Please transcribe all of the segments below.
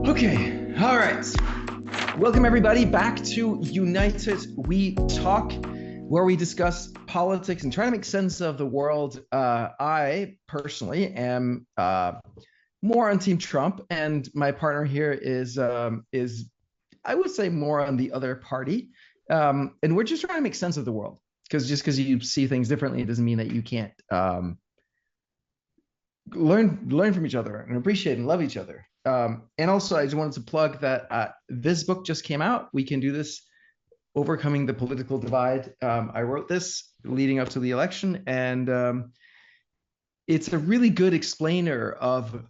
Okay, all right. Welcome everybody back to United We Talk, where we discuss politics and try to make sense of the world. I personally am more on Team Trump, and my partner here is I would say more on the other party. And we're just trying to make sense of the world, because just because you see things differently, it doesn't mean that you can't learn from each other and appreciate and love each other. And also, I just wanted to plug that this book just came out. We Can Do This: Overcoming the Political Divide. I wrote this leading up to the election, and it's a really good explainer of,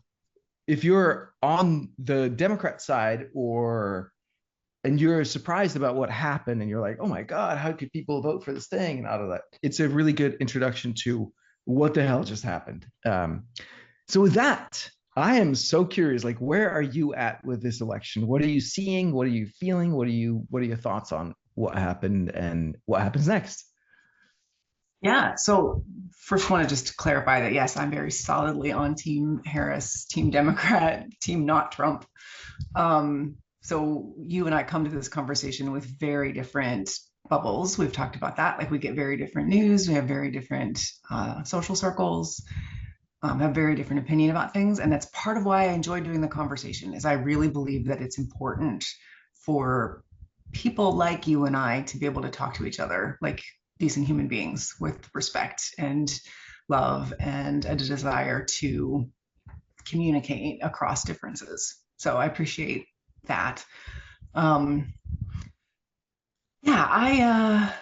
if you're on the Democrat side and you're surprised about what happened and you're like, oh my God, how could people vote for this thing and all of that? It's a really good introduction to what the hell just happened. So with that, I am so curious, like, where are you at with this election? What are you seeing? What are you feeling? What are your thoughts on what happened and what happens next? Yeah. So first, want to just clarify that, yes, I'm very solidly on Team Harris, Team Democrat, Team not Trump. So you and I come to this conversation with very different bubbles. We've talked about that. Like, we get very different news. We have very different social circles, have very different opinion about things. And that's part of why I enjoy doing the conversation, is I really believe that it's important for people like you and I to be able to talk to each other like decent human beings, with respect and love and a desire to communicate across differences. So I appreciate that. I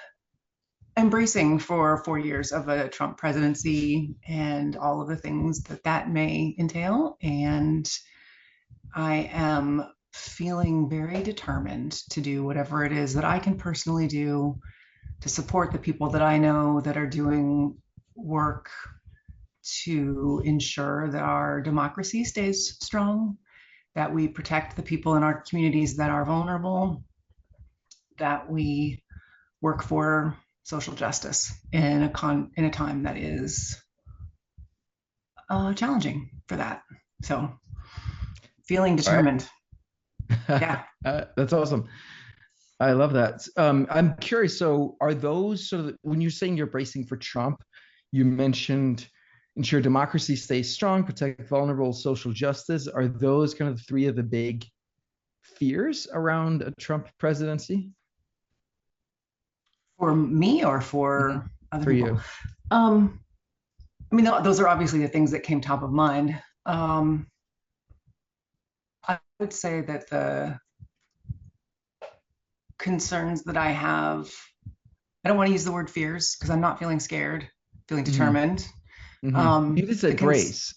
embracing for 4 years of a Trump presidency and all of the things that may entail. And I am feeling very determined to do whatever it is that I can personally do to support the people that I know that are doing work to ensure that our democracy stays strong, that we protect the people in our communities that are vulnerable, that we work for social justice in a time that is challenging for that. So feeling determined. Right. Yeah. That's awesome. I love that. I'm curious. So are those sort of, when you're saying you're bracing for Trump, you mentioned ensure democracy stays strong, protect vulnerable, social justice. Are those kind of three of the big fears around a Trump presidency? For me or for other for people? You. I mean, those are obviously the things that came top of mind. I would say that the concerns that I have, I don't want to use the word fears, because I'm not feeling scared, feeling determined. You just said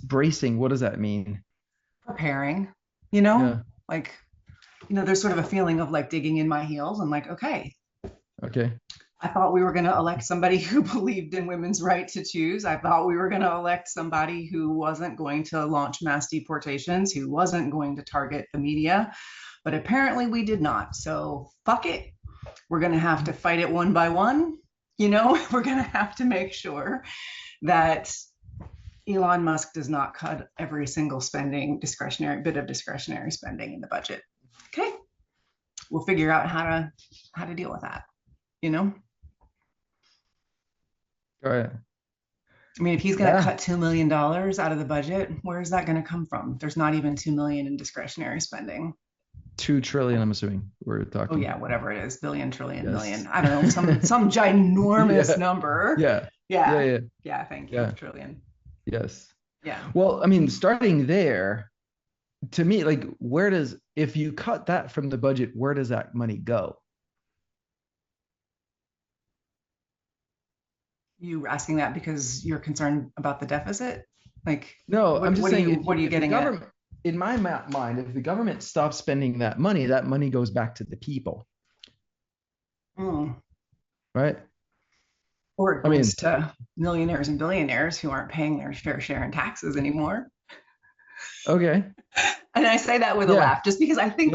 bracing. What does that mean? Preparing, Yeah. like, there's sort of a feeling of like digging in my heels and like, okay. I thought we were going to elect somebody who believed in women's right to choose. I thought we were going to elect somebody who wasn't going to launch mass deportations, who wasn't going to target the media, but apparently we did not. So fuck it. We're going to have to fight it one by one. We're going to have to make sure that Elon Musk does not cut every single bit of discretionary spending in the budget. Okay. We'll figure out how to deal with that, All right. I mean, if he's going to cut $2 million out of the budget, where is that going to come from? There's not even 2 million in discretionary spending. 2 trillion, I'm assuming we're talking. Oh yeah, whatever it is, billion, trillion, million. I don't know, some ginormous number. Yeah. Thank you. Trillion. Yes. Yeah. Well, I mean, starting there, to me, like, if you cut that from the budget, where does that money go? You asking that because you're concerned about the deficit? Like, no, I'm just saying, what are you getting at? In my mind, if the government stops spending that money goes back to the people. Right? Or it goes to millionaires and billionaires who aren't paying their fair share in taxes anymore. Okay. And I say that with a laugh, just because I think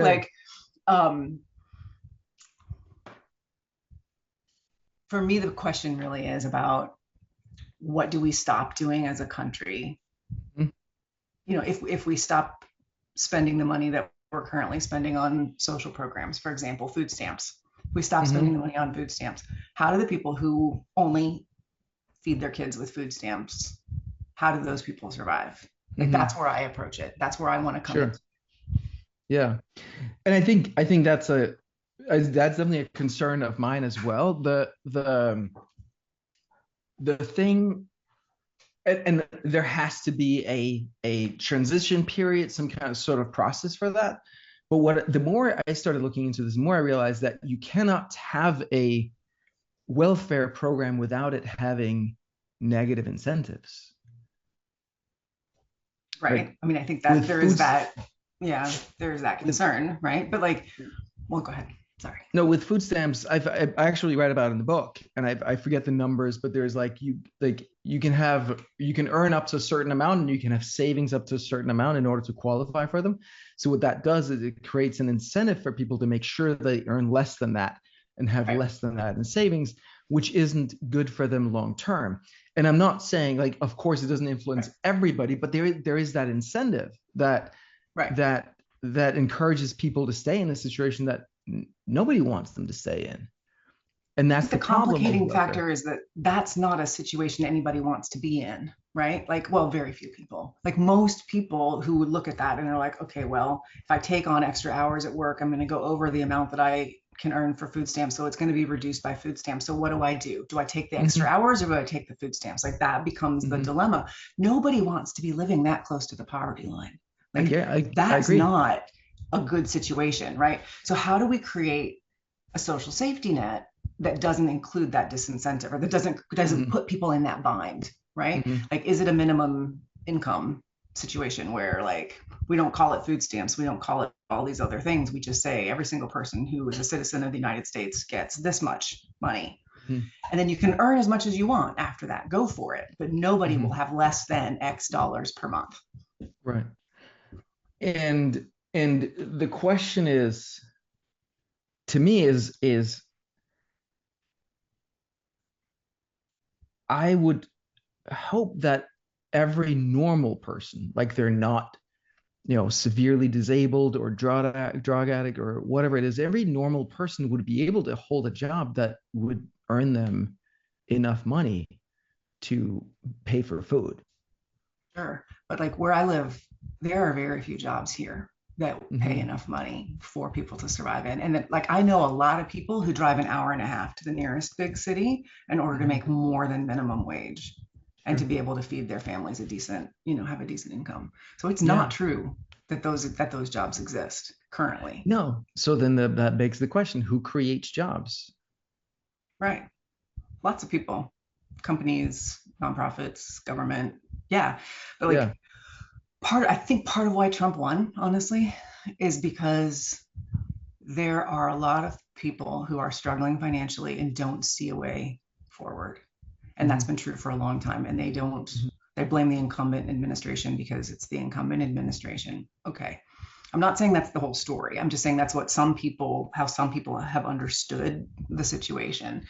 for me, the question really is about, what do we stop doing as a country? If we stop spending the money that we're currently spending on social programs, for example, food stamps. We stop spending the money on food stamps. How do the people who only feed their kids with food stamps, how do those people survive? Like that's where I approach it. That's where I want to come in. Yeah. And I think that's definitely a concern of mine as well. The thing, and there has to be a transition period, some kind of sort of process for that. But the more I started looking into this, the more I realized that you cannot have a welfare program without it having negative incentives. Right. Like, I mean, I think that there's that concern, right? But like, well, go ahead. Sorry. No, with food stamps, I actually read about it in the book, and I forget the numbers, but there's you can earn up to a certain amount, and you can have savings up to a certain amount in order to qualify for them. So what that does is it creates an incentive for people to make sure they earn less than that and have less than that in savings, which isn't good for them long term. And I'm not saying, like, of course it doesn't influence everybody, but there is that incentive that encourages people to stay in a situation that nobody wants them to stay in. And that's the complicating factor, is that that's not a situation anybody wants to be in, right? Like, well, very few people. Like most people who would look at that and they're like, okay, well, if I take on extra hours at work, I'm going to go over the amount that I can earn for food stamps. So it's going to be reduced by food stamps. So what do? Do I take the extra hours, or do I take the food stamps? Like that becomes the dilemma. Nobody wants to be living that close to the poverty line. Like that's not a good situation, right? So how do we create a social safety net that doesn't include that disincentive, or that doesn't put people in that bind, right? Like, is it a minimum income situation where, like, we don't call it food stamps, we don't call it all these other things, we just say every single person who is a citizen of the United States gets this much money, and then you can earn as much as you want after that, go for it, but nobody will have less than X dollars per month. Right. And the question is, to me, is I would hope that every normal person, like they're not, severely disabled or drug addict or whatever it is, every normal person would be able to hold a job that would earn them enough money to pay for food. Sure. But like where I live, there are very few jobs here that pay enough money for people to survive in. And like, I know a lot of people who drive an hour and a half to the nearest big city in order to make more than minimum wage and to be able to feed their families a decent, have a decent income. So it's not true that those jobs exist currently. No. So then that begs the question, who creates jobs? Right. Lots of people, companies, nonprofits, government. Yeah. But like, I think part of why Trump won, honestly, is because there are a lot of people who are struggling financially and don't see a way forward. And that's been true for a long time. And they blame the incumbent administration because it's the incumbent administration. Okay. I'm not saying that's the whole story. I'm just saying that's how some people have understood the situation.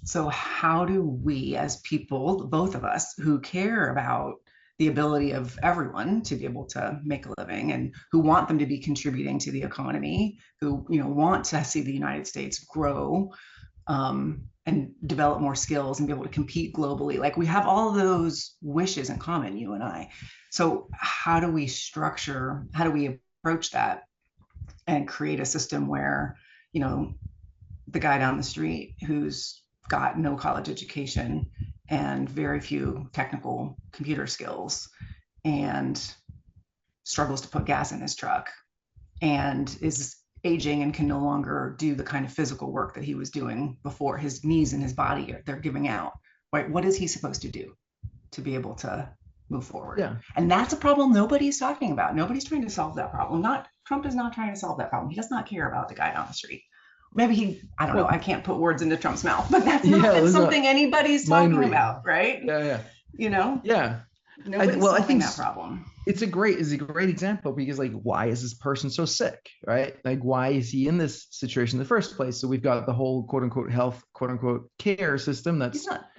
So how do we as people, both of us who care about the ability of everyone to be able to make a living and who want them to be contributing to the economy, who want to see the United States grow and develop more skills and be able to compete globally. Like we have all of those wishes in common, you and I. So how do we approach that and create a system where, the guy down the street who's got no college education and very few technical computer skills and struggles to put gas in his truck and is aging and can no longer do the kind of physical work that he was doing before, his knees and his body, they're giving out, right? What is he supposed to do to be able to move forward? Yeah. And that's a problem nobody's talking about. Nobody's trying to solve that problem. Trump is not trying to solve that problem. He does not care about the guy down the street. Maybe I don't know. I can't put words into Trump's mouth, but that's not something anybody's talking about, right? Yeah. Yeah. Nobody's solving that problem. It's a great example because, like, why is this person so sick, right? Like, why is he in this situation in the first place? So we've got the whole quote unquote health, quote unquote care system that's he's not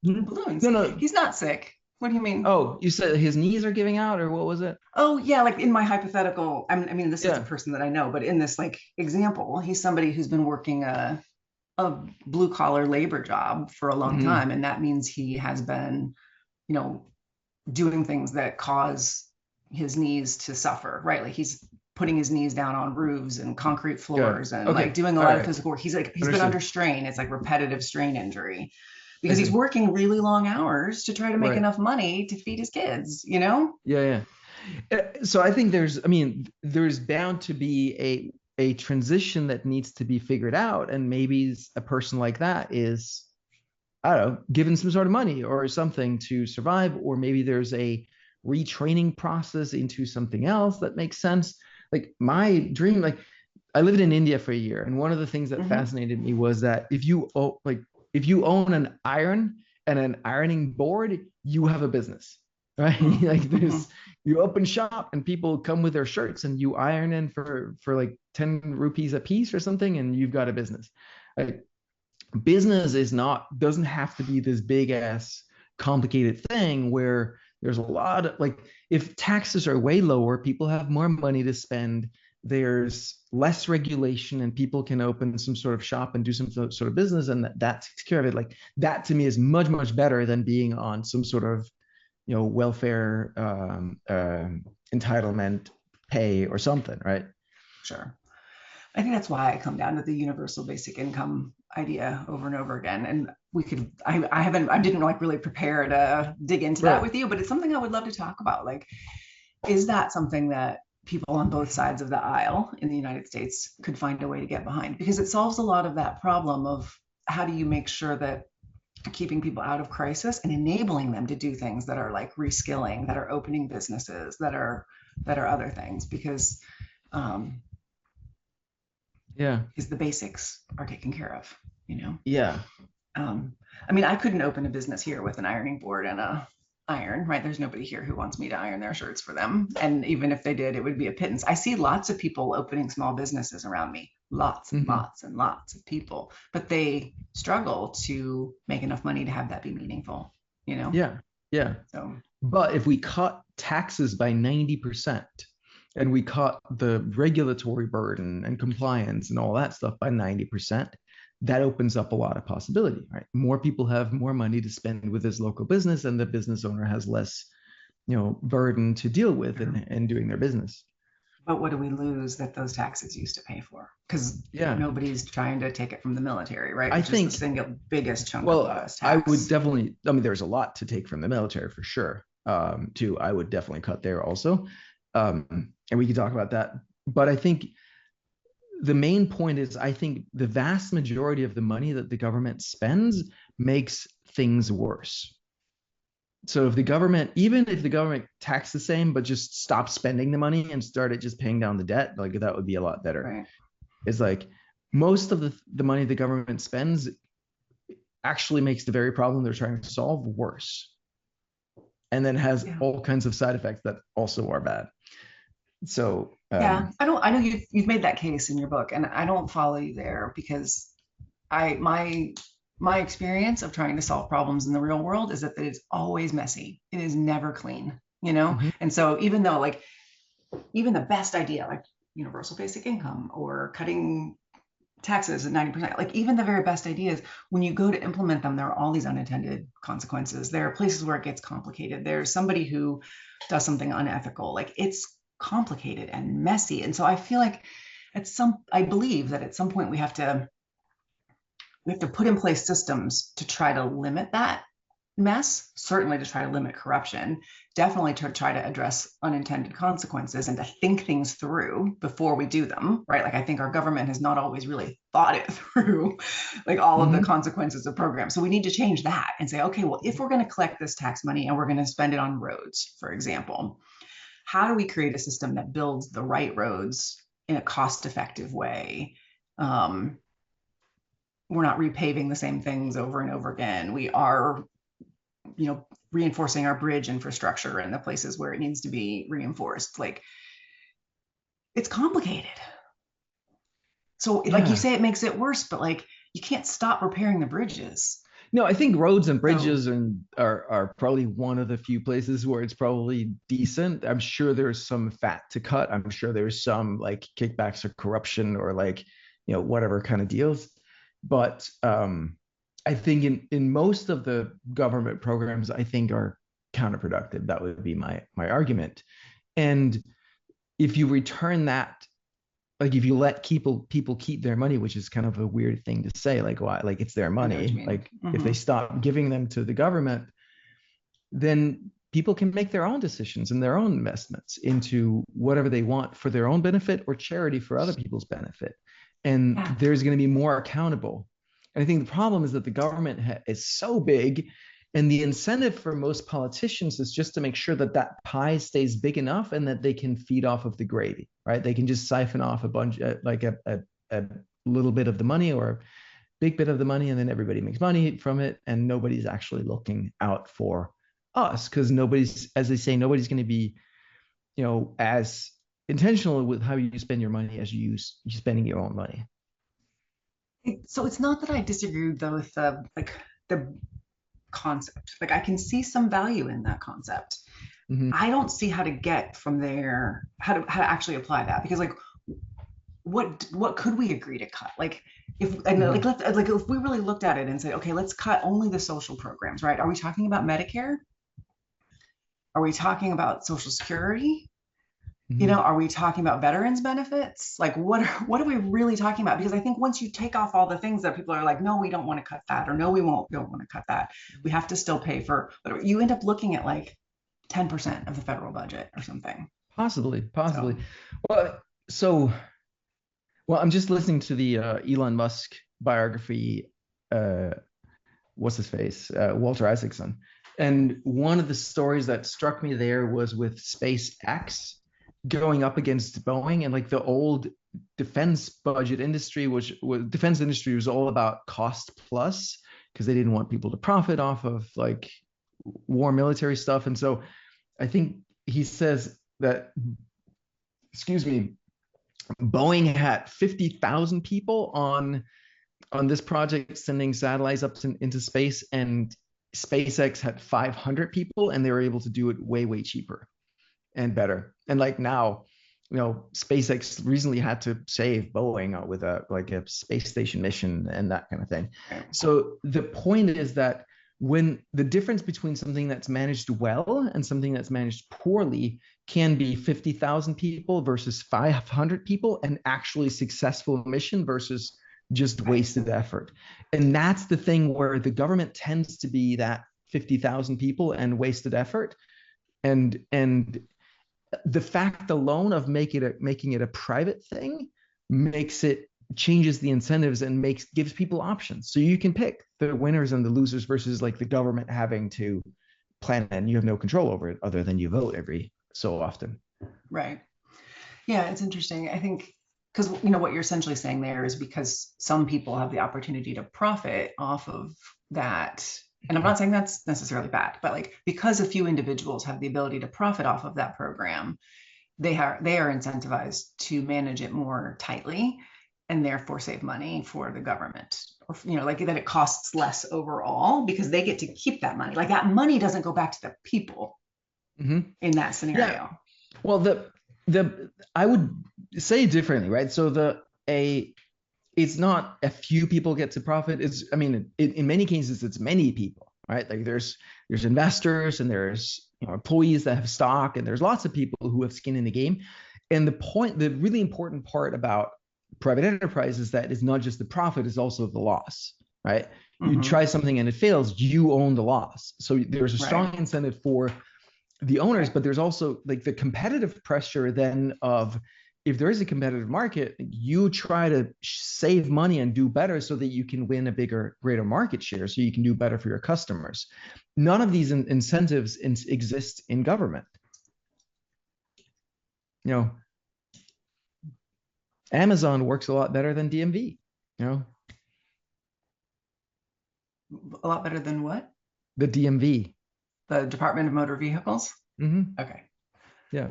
balloons. No, he's not sick. What do you mean? Oh, you said his knees are giving out, or what was it? Oh yeah, like in my hypothetical, I mean, this is a Yeah. person that I know, but in this like example, he's somebody who's been working a blue collar labor job for a long Hmm. time, and that means he has been, you know, doing things that cause his knees to suffer, right? Like he's putting his knees down on roofs and concrete Yeah. floors and like Okay. doing a All lot of right. physical work. He's been under Understood. strain. It's like repetitive strain injury I because he's see. working really long hours to try to make Right. enough money to feed his kids, you know? Yeah. Yeah. So I think I mean, there's bound to be a transition that needs to be figured out, and maybe a person like that is, I don't know, given some sort of money or something to survive, or maybe there's a retraining process into something else that makes sense. Like my dream, like I lived in India for a year, and one of the things that Mm-hmm. fascinated me was that if you own an iron and an ironing board, you have a business, right? Like Mm-hmm. you open shop and people come with their shirts and you iron in for like 10 rupees a piece or something, and you've got a business. Like business is not doesn't have to be this big ass complicated thing where there's a lot of like, if taxes are way lower, people have more money to spend, there's less regulation, and people can open some sort of shop and do some sort of business, and that takes care of it. Like that to me is much better than being on some sort of welfare entitlement pay or something, right? Sure. I think that's why I come down to the universal basic income idea over and over again. And I didn't like really prepare to dig into that Right. with you, but it's something I would love to talk about. Like, is that something that people on both sides of the aisle in the United States could find a way to get behind? Because it solves a lot of that problem of how do you make sure that keeping people out of crisis and enabling them to do things that are like reskilling, that are opening businesses, that are other things, because um, Yeah. is the basics are taken care of, you know? Yeah. Um, I mean, I couldn't open a business here with an ironing board and a iron, right? There's nobody here who wants me to iron their shirts for them. And even if they did, it would be a pittance. I see lots of people opening small businesses around me, lots and Hmm. lots and lots of people, but they struggle to make enough money to have that be meaningful, you know? Yeah. Yeah. So, But if we cut taxes by 90% and we cut the regulatory burden and compliance and all that stuff by 90%, that opens up a lot of possibility, right? More people have more money to spend with this local business, and the business owner has less, burden to deal with in doing their business. but what do we lose that those taxes used to pay for? Because Yeah. nobody's trying to take it from the military, right? I Which is the think, single biggest chunk of well, lowest I would tax. definitely, I mean, there's a lot to take from the military for sure. Too, I would definitely cut there also. And we can talk about that. But I think the main point is, I think the vast majority of the money that the government spends makes things worse. So if the government, even if the government taxed the same, but just stopped spending the money and started just paying down the debt, like that would be a lot better. Right. It's like most of the money the government spends actually makes the very problem they're trying to solve worse, and then has Yeah. all kinds of side effects that also are bad. So Yeah. I know you've made that case in your book, and I don't follow you there because I my experience of trying to solve problems in the real world is that it's always messy. It is never clean, you know? mhm, And so even though like even the best idea, like universal basic income or cutting taxes at 90%, like even the very best ideas, when you go to implement them, there are all these unintended consequences. There are places where it gets complicated. There's somebody who does something unethical. Like it's complicated and messy. And so I feel like I believe that at some point we have to put in place systems to try to limit that mess, certainly to try to limit corruption, definitely to try to address unintended consequences and to think things through before we do them, right? Like I think our government has not always really thought it through, like all of the mhm. consequences of programs. So we need to change that and say, okay, well, if we're going to collect this tax money and we're going to spend it on roads, for example, how do we create a system that builds the right roads in a cost-effective way? We're not repaving the same things over and over again. We are, reinforcing our bridge infrastructure in the places where it needs to be reinforced. Like it's complicated. So like you Yeah. say, it makes it worse, but like you can't stop repairing the bridges. No, I think roads and bridges are probably one of the few places where it's probably decent. I'm sure there's some fat to cut. I'm sure there's some like kickbacks or corruption or like, whatever kind of deals. But I think in most of the government programs, I think are counterproductive. That would be my argument. And if you return that, like if you let people keep their money, which is kind of a weird thing to say, like why, like it's their money, like if they stop giving them to the government, then people can make their own decisions and their own investments into whatever they want for their own benefit or charity for other people's benefit, and there's going to be more accountable. And I think the problem is that the government is so big, and the incentive for most politicians is just to make sure that that pie stays big enough and that they can feed off of the gravy, right? They can just siphon off a bunch, like a little bit of the money or a big bit of the money, and then everybody makes money from it, and nobody's actually looking out for us because nobody's, as they say, nobody's going to be, as intentional with how you spend your money as you spending your own money. So it's not that I disagree though with the concept. Like I can see some value in that concept. I don't see how to get from there, how to actually apply that, because like what could we agree to cut? Like if if we really looked at it and said, okay, let's cut only the social programs, right? Are we talking about Medicare? Are we talking about Social Security? Are we talking about veterans benefits? Like what are we really talking about? Because I think once you take off all the things that people are like, no, we don't want to cut that, or no, we don't want to cut that, we have to still pay for whatever, you end up looking at like 10% of the federal budget or something. Possibly. So. Well, I'm just listening to the Elon Musk biography. What's his face? Walter Isaacson. And one of the stories that struck me there was with SpaceX going up against Boeing, and like the old defense budget industry, defense industry was all about cost plus because they didn't want people to profit off of like war military stuff. And so I think he says that, Boeing had 50,000 people on this project sending satellites up into space, and SpaceX had 500 people, and they were able to do it way, way cheaper and better. And like now, SpaceX recently had to save Boeing with a space station mission and that kind of thing. So the point is that when the difference between something that's managed well and something that's managed poorly can be 50,000 people versus 500 people, an actually successful mission versus just wasted effort. And that's the thing where the government tends to be that 50,000 people and wasted effort. And the fact alone of making it a private thing changes the incentives and gives people options. So you can pick the winners and the losers versus like the government having to plan and you have no control over it other than you vote every so often. Right. Yeah, it's interesting. I think because what you're essentially saying there is because some people have the opportunity to profit off of that. And I'm not saying that's necessarily bad, but like because a few individuals have the ability to profit off of that program, they are incentivized to manage it more tightly and therefore save money for the government, or like that it costs less overall because they get to keep that money. Like that money doesn't go back to the people in that scenario. Yeah. Well, I would say differently, right? So it's not a few people get to profit. In many cases, it's many people, right? Like there's investors and there's employees that have stock, and there's lots of people who have skin in the game. And the really important part about private enterprise is that it's not just the profit, it's also the loss, right? You try something and it fails, you own the loss. So there's a strong incentive for the owners, but there's also like the competitive pressure then of, if there is a competitive market, you try to save money and do better so that you can win a greater market share, so you can do better for your customers. None of these incentives exist in government. Amazon works a lot better than DMV, A lot better than what? The DMV. The Department of Motor Vehicles? Okay. Yeah.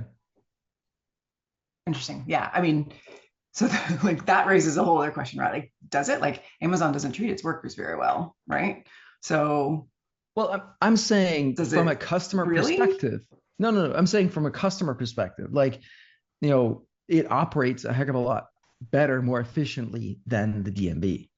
Interesting. Yeah. So like that raises a whole other question, right? Like, does it? Like Amazon doesn't treat its workers very well, right? So, well, I'm saying does from it a customer really? perspective. No, no, no. I'm saying from a customer perspective, like, it operates a heck of a lot better, more efficiently than the DMV.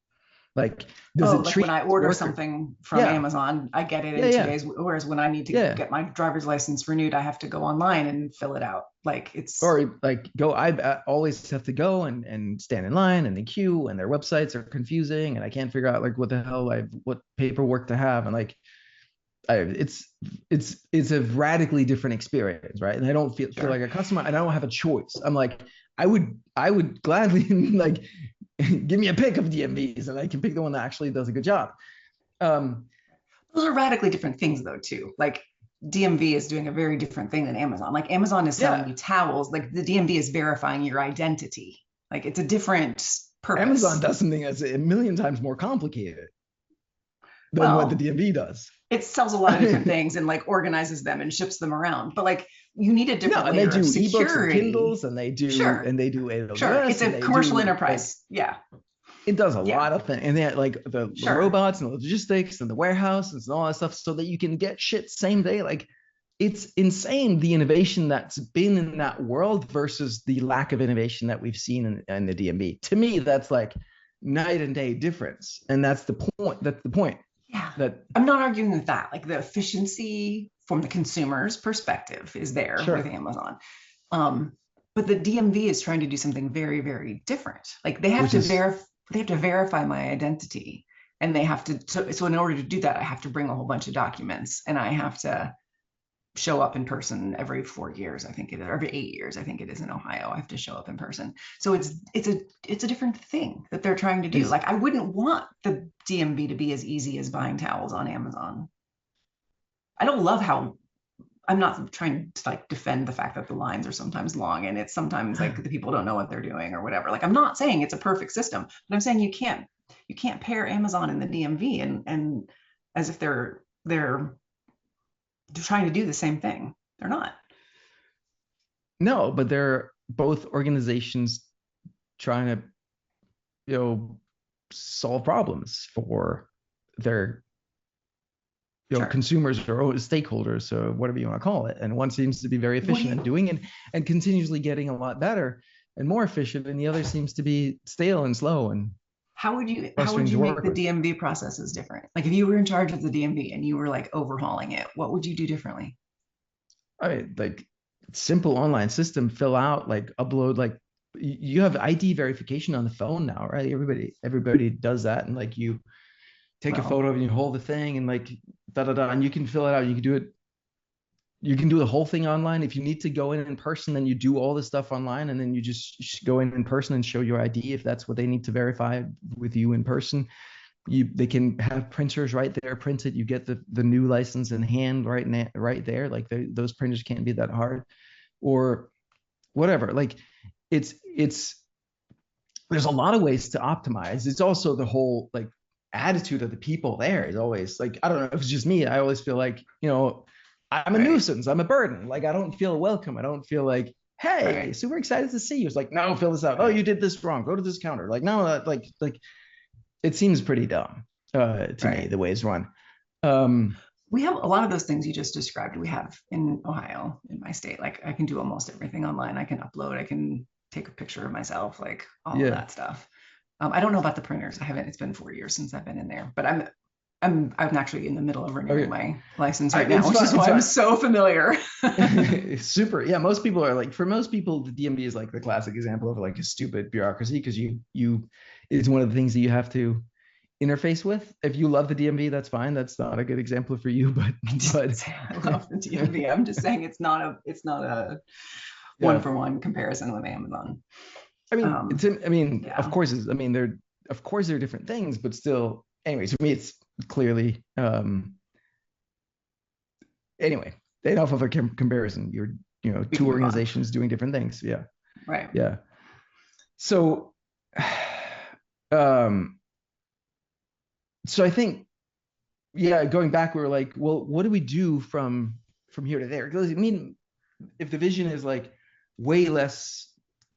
Like, does Oh, it like when treat I its order worker? something from Yeah, Amazon, I get it yeah, in two yeah, days. Whereas when I need to yeah. get my driver's license renewed, I have to go online and fill it out. Like it's, Or like I always have to go and stand in line and the queue, and their websites are confusing, and I can't figure out like what the hell what paperwork to have, and like it's it's a radically different experience, right? And I don't feel sure. like a customer, and I don't have a choice. I'm like, I would gladly like give me a pick of DMVs, and I can pick the one that actually does a good job. Um, Those are radically different things though, too. Like DMV is doing a very different thing than Amazon. Like Amazon is selling yeah, you towels. Like the DMV is verifying your identity. Like it's a different Amazon purpose. does something that's a million times more complicated than what the Well, DMV does. it sells a lot of different things and like organizes them and ships them around. But like you need a No, different and they layer of do ebooks and security. Kindles, and they do Sure. Sure. It's AWS, and a they commercial do like enterprise. Yeah. it does a Yeah. lot of things, and they like the Sure. robots and the logistics and the warehouses and all that stuff, so that you can get shit same day. Like, it's insane the innovation that's been in that world versus the lack of innovation that we've seen in the DMV. To me, that's like night and day difference, and that's the point. That's the point. Yeah. That I'm not arguing with that. Like the efficiency from the consumer's perspective is there with sure Amazon. Um, but the DMV is trying to do something very, very different. Like they have which to is verify my identity. And they have to, so in order to do that, I have to bring a whole bunch of documents and I have to show up in person every 4 years, I think it is, or every 8 years, I think it is in Ohio. I have to show up in person. So it's a different thing that they're trying to do. is Like I wouldn't want the DMV to be as easy as buying towels on Amazon. I don't love how I'm not trying to like defend the fact that the lines are sometimes long and it's sometimes like the people don't know what they're doing or whatever. Like I'm not saying it's a perfect system, but I'm saying you can't pair Amazon and the DMV and as if they're trying to do the same thing. They're not. no, but they're both organizations trying to solve problems for their Sure. consumers or stakeholders, so whatever you want to call it. And one seems to be very What do efficient at you doing it and continuously getting a lot better and more efficient, and the other seems to be stale and slow and how would frustrating to you make work the with. DMV processes different? Like if you were in charge of the DMV and you were like overhauling it, what would you do differently? I mean, like, simple online system, fill out, like, upload, like, you have ID verification on the phone now, right? Everybody does that, and like, you take a Well, photo and you hold the thing and like da da da, and you can fill it out. You can do it. You can do the whole thing online. If you need to go in person, then you do all this stuff online, and then you just go in person and show your ID if that's what they need to verify with you in person. They can have printers right there, print it. You get the new license in hand right there. Like, those printers can't be that hard, or whatever. Like, it's there's a lot of ways to optimize. It's also the whole like attitude of the people there is always like, I don't know if it's just me. I always feel like, I'm a right, nuisance. I'm a burden. Like, I don't feel welcome. I don't feel like, hey, right, super excited to see you. It's like, no, fill this out. Oh, right. you did this wrong. Go to this counter. Like, no, like it seems pretty dumb to me, Right. the way it's run. Um, We have a lot of those things you just described. We have in Ohio, in my state. Like I can do almost everything online. I can upload, I can take a picture of myself, like all of yeah. that stuff. I don't know about the printers. I haven't, it's been 4 years since I've been in there, but I'm actually in the middle of renewing Okay. my license right now, It's which fine. is It's why I'm fine. so familiar. Super. Yeah, most people are like, for most people, the DMV is like the classic example of like a stupid bureaucracy, because you it's one of the things that you have to interface with. If you love the DMV, that's fine. That's not a good example for you, but but I love the DMV. I'm just saying it's not a one yeah. for one comparison with Amazon. I mean, Yeah. of course they're different things, but still, anyways, for me, it's clearly anyway, enough of a comparison. You're, We two can move on. organizations doing different things. Yeah. Right. Yeah. So, um, so I think, yeah, going back, we were like, well, what do we do from here to there? Because, I mean, if the vision is like way less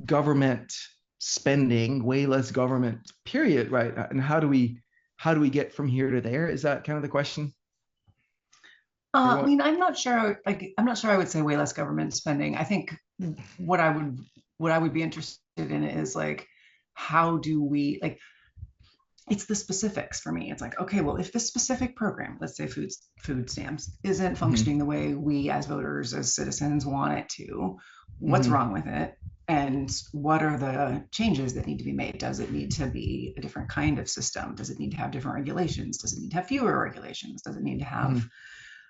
government spending, way less government, period, right? And how do we how do we get from here to there? Is that kind of the question? I mean, I'm not sure. Like, I'm not sure I would say way less government spending. I think what I would be interested in is like, how do we like? It's the specifics for me. It's like, okay, well, if this specific program, let's say food stamps, isn't functioning the way we as voters, as citizens want it to, what's wrong with it? And what are the changes that need to be made? Does it need to be a different kind of system? Does it need to have different regulations? Does it need to have fewer regulations? Does it need to have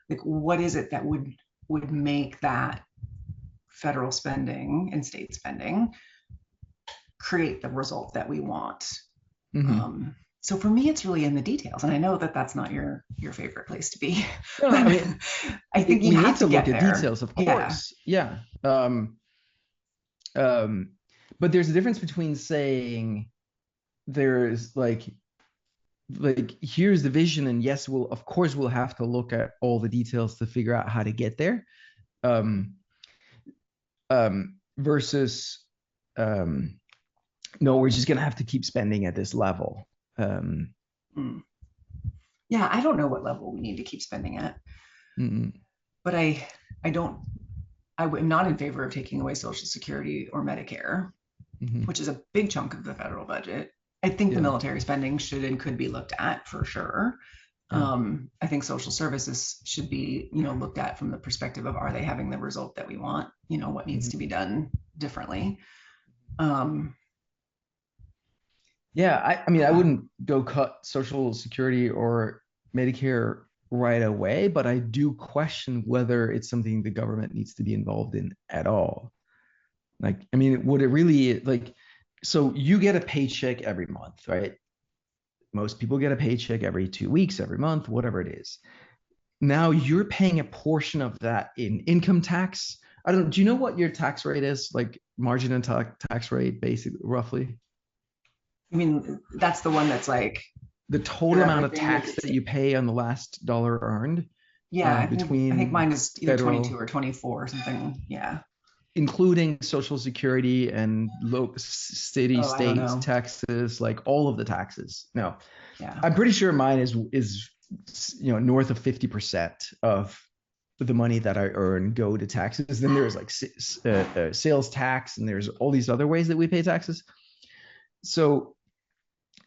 like, what is it that would make that federal spending and state spending create the result that we want? So for me, it's really in the details, and I know that that's not your favorite place to be. No, I mean, I think you have to look at details, of course. Yeah. But there's a difference between saying there's like here's the vision, and yes, we'll have to look at all the details to figure out how to get there. Versus no, we're just gonna have to keep spending at this level. Yeah, I don't know what level we need to keep spending at, but I'm not in favor of taking away Social Security or Medicare, which is a big chunk of the federal budget. I think the military spending should and could be looked at for sure. I think social services should be, looked at from the perspective of, are they having the result that we want? What needs to be done differently? Yeah, I mean, I wouldn't go cut Social Security or Medicare right away, but I do question whether it's something the government needs to be involved in at all. Like, I mean, would it really, like, so you get a paycheck every month, right? Most people get a paycheck every 2 weeks, every month, whatever it is. Now you're paying a portion of that in income tax. Do you know what your tax rate is? Like margin and tax rate, basically, roughly? I mean, that's the one that's like the total amount of tax that you pay on the last dollar earned. Yeah, I think mine is either federal, 22 or 24 or something. Yeah. Including Social Security and state taxes, like all of the taxes. No. Yeah. I'm pretty sure mine is north of 50% of the money that I earn go to taxes. Then there's like sales tax, and there's all these other ways that we pay taxes. So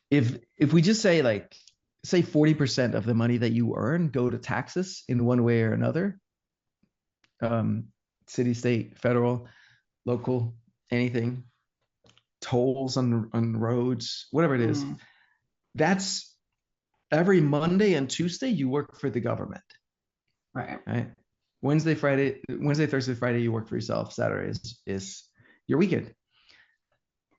if we just say 40% of the money that you earn go to taxes in one way or another, city, state, federal, local, anything, tolls on roads, whatever it is, that's every Monday and Tuesday you work for the government. Right. Wednesday, Thursday, Friday you work for yourself. Saturday is your weekend.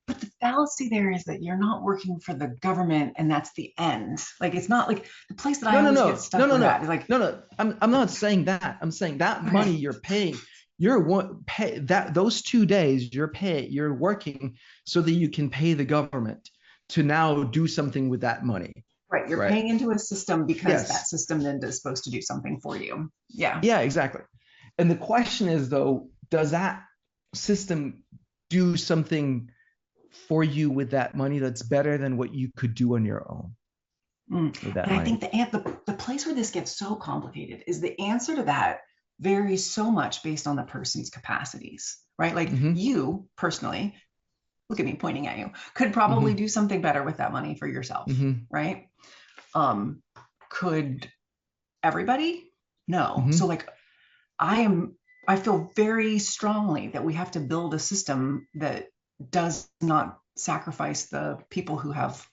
But the fallacy there is that you're not working for the government, and that's the end. Like, it's not like the place that I always get stuck with that is like, I'm not saying that. I'm saying that money you're paying, those 2 days you're working so that you can pay the government to now do something with that money. Right. You're paying into a system because that system then is supposed to do something for you. Yeah. Yeah, exactly. And the question is, though, does that system do something for you with that money that's better than what you could do on your own? With that money? I think the place where this gets so complicated is the answer to that varies so much based on the person's capacities, right? Like you personally, look at me pointing at you, could probably do something better with that money for yourself, right? Could everybody? No. So like, I feel very strongly that we have to build a system that does not sacrifice the people who have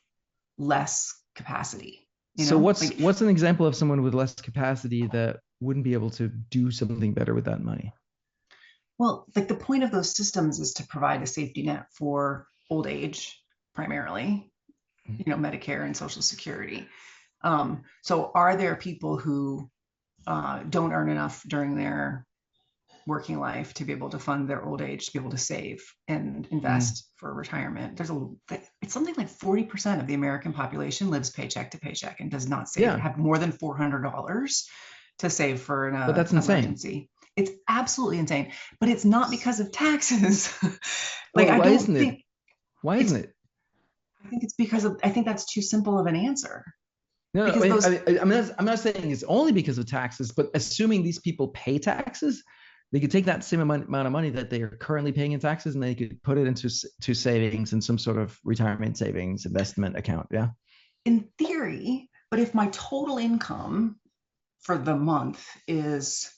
less capacity. So what's an example of someone with less capacity that wouldn't be able to do something better with that money? Well, like the point of those systems is to provide a safety net for old age, primarily, Medicare and Social Security. So are there people who don't earn enough during their working life to be able to fund their old age, to be able to save and invest for retirement? It's something like 40% of the American population lives paycheck to paycheck and does not save, have more than $400 to save for an but that's emergency. Insane. It's absolutely insane, but it's not because of taxes. Why isn't it? I think it's because I think that's too simple of an answer. No, Because those, I'm not saying it's only because of taxes, but assuming these people pay taxes, they could take that same amount of money that they are currently paying in taxes, and they could put it into to savings in some sort of retirement savings investment account. Yeah. in theory, but if my total income for the month is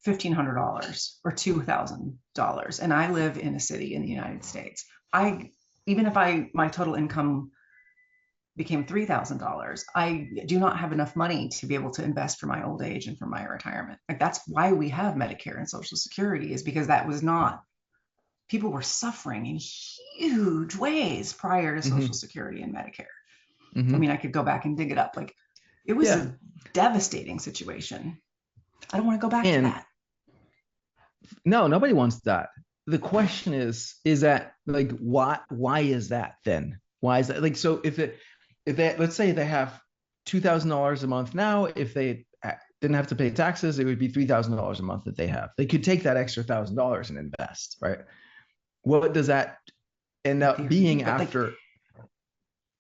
$1,500 or $2,000, and I live in a city in the United States, even if my total income became $3,000, I do not have enough money to be able to invest for my old age and for my retirement. Like, that's why we have Medicare and Social Security, is because that was not, people were suffering in huge ways prior to Social Security and Medicare. I mean, I could go back and dig it up. Like, it was a devastating situation. I don't want to go back to that. No, nobody wants that. The question is that, like, why is that then? Why is that? Like, so if they, let's say they have $2,000 a month now, if they didn't have to pay taxes, it would be $3,000 a month that they have. They could take that extra $1,000 and invest, right? What does that end up being after?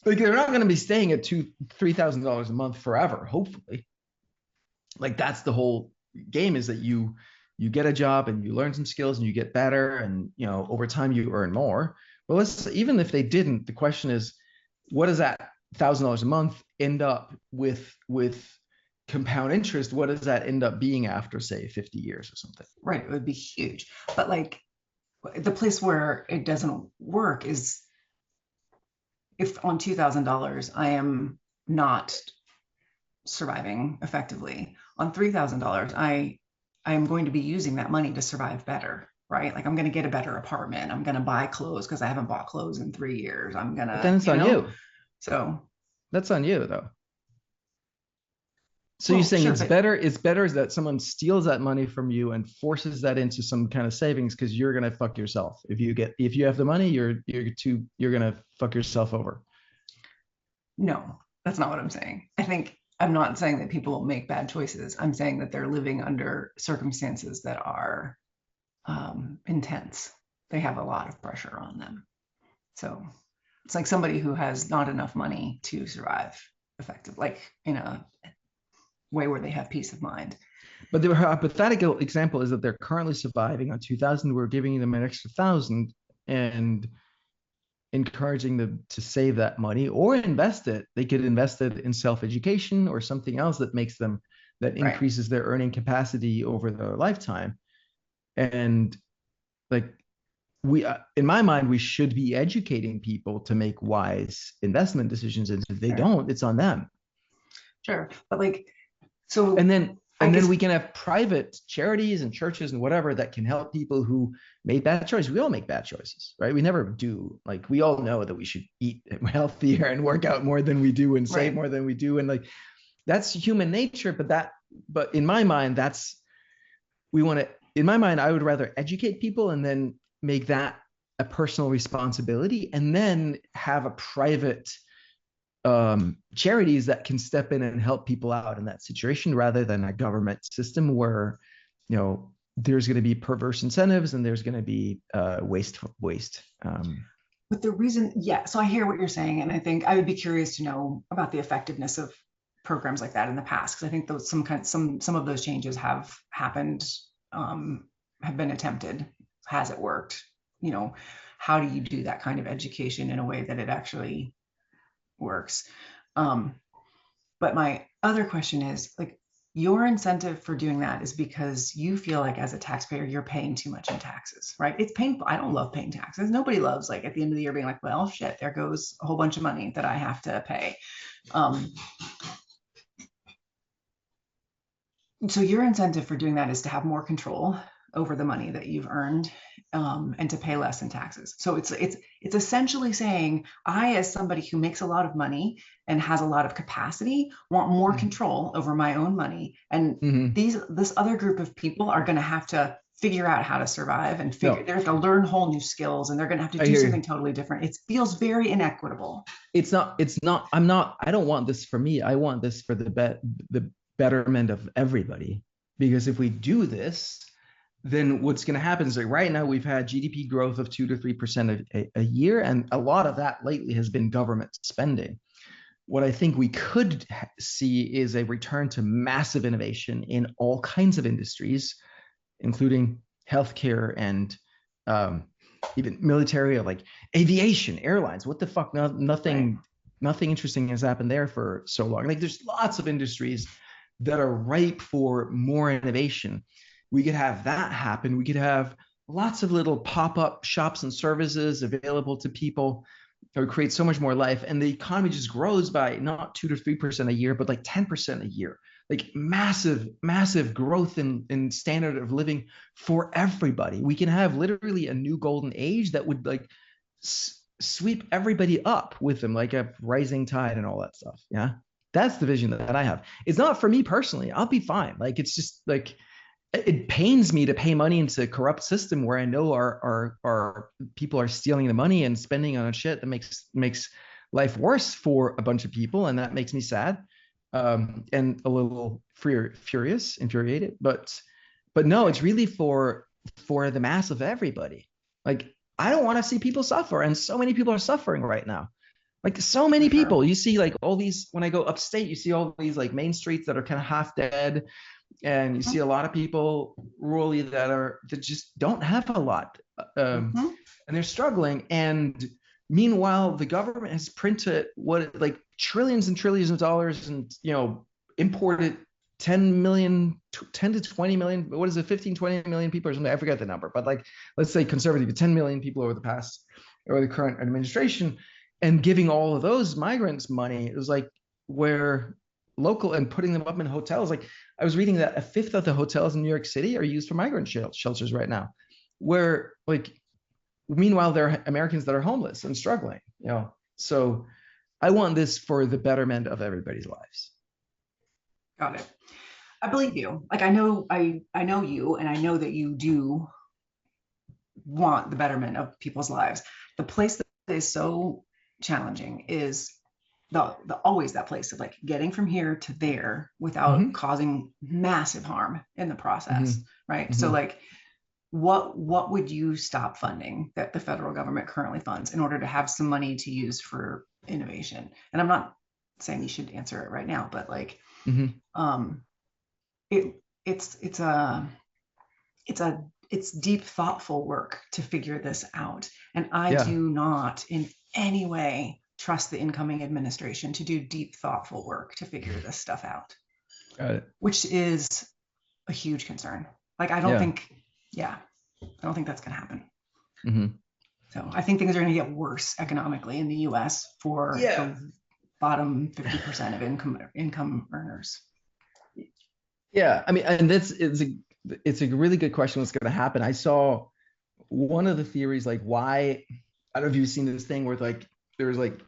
Like, they're not going to be staying at $3,000 a month forever, hopefully. Like, that's the whole game, is that you get a job and you learn some skills and you get better, and over time you earn more. Well, even if they didn't, the question is, what does that $1,000 a month end up with compound interest? What does that end up being after, say, 50 years or something? Right, it would be huge. But like, the place where it doesn't work is if on $2,000 I am not surviving effectively. On $3,000, I am going to be using that money to survive better, right? Like, I'm going to get a better apartment. I'm going to buy clothes because I haven't bought clothes in 3 years. I'm going to. Then it's on you. So that's on you, though. So you're saying it's better that someone steals that money from you and forces that into some kind of savings, because you're gonna fuck yourself. If you have the money, you're gonna fuck yourself over. No, that's not what I'm saying. I'm not saying that people make bad choices. I'm saying that they're living under circumstances that are intense. They have a lot of pressure on them. So it's like somebody who has not enough money to survive effectively, like in a way where they have peace of mind. But the hypothetical example is that they're currently surviving on 2,000. We're giving them an extra 1,000 and encouraging them to save that money or invest it. They could invest it in self-education or something else that makes them, that increases their earning capacity over their lifetime. And like, in my mind, we should be educating people to make wise investment decisions. And if they don't, it's on them. Sure. But like, so, and then we can have private charities and churches and whatever that can help people who made bad choices. We all make bad choices, right? We never do. Like, we all know that we should eat healthier and work out more than we do and save more than we do. And like, that's human nature. But in my mind, in my mind, I would rather educate people and then make that a personal responsibility, and then have a private charities that can step in and help people out in that situation, rather than a government system where there's going to be perverse incentives and there's going to be waste. But the reason, so I hear what you're saying, and I think I would be curious to know about the effectiveness of programs like that in the past, because I think those some of those changes have happened, have been attempted. Has it worked? How do you do that kind of education in a way that it actually works? But my other question is, like, your incentive for doing that is because you feel like as a taxpayer, you're paying too much in taxes, right? It's painful. I don't love paying taxes. Nobody loves, like, at the end of the year being like, well, shit, there goes a whole bunch of money that I have to pay. So your incentive for doing that is to have more control over the money that you've earned, and to pay less in taxes. So it's essentially saying, I, as somebody who makes a lot of money and has a lot of capacity, want more control over my own money. And this other group of people are going to have to figure out how to survive and they have to learn whole new skills, and they're going to have to do something totally different. It feels very inequitable. I don't want this for me. I want this for the betterment of everybody. Because if we do this, then what's going to happen is, like, right now we've had GDP growth of 2 to 3% a year, and a lot of that lately has been government spending. what I think we could see is a return to massive innovation in all kinds of industries, including healthcare and even military, like aviation, airlines. What the fuck? Nothing interesting has happened there for so long. Like there's lots of industries that are ripe for more innovation. We could have that happen. We could have lots of little pop-up shops and services available to people. It would create so much more life, and the economy just grows by not 2 to 3% a year, but like 10% a year. Like massive growth in standard of living for everybody. We can have literally a new golden age that would like sweep everybody up with them, like a rising tide and all that stuff. Yeah, that's the vision that I have. It's not for me personally. I'll be fine. Like it's just like, it pains me to pay money into a corrupt system where I know our people are stealing the money and spending on shit that makes life worse for a bunch of people, and that makes me sad, and a little infuriated. But no, it's really for the mass of everybody. Like I don't want to see people suffer, and so many people are suffering right now. Like so many people, you see like all these, when I go upstate, you see all these like main streets that are kind of half dead. And you see a lot of people rurally that just don't have a lot, and they're struggling. And meanwhile, the government has printed like trillions and trillions of dollars, and imported 10 to 20 million. What is it, 15, 20 million people or something? I forget the number, but like let's say conservatively 10 million people over the current administration, and giving all of those migrants money. It was like where local and putting them up in hotels. Like I was reading that a fifth of the hotels in New York City are used for migrant shelters right now, where like meanwhile there are Americans that are homeless and struggling. So I want this for the betterment of everybody's lives. Got it. I believe you. Like I know you, and I know that you do want the betterment of people's lives. The place that is so challenging is always that place of like getting from here to there without causing massive harm in the process, right? So like what would you stop funding that the federal government currently funds in order to have some money to use for innovation? And I'm not saying you should answer it right now, but like it's deep thoughtful work to figure this out, and I do not in any way trust the incoming administration to do deep, thoughtful work to figure this stuff out. Got it. Which is a huge concern. Like, I don't think that's going to happen. So I think things are going to get worse economically in the U.S. for the bottom 50% of income earners. Yeah, I mean, and it's a really good question. What's going to happen? I saw one of the theories, like why, I don't know if you've seen this thing where like there was like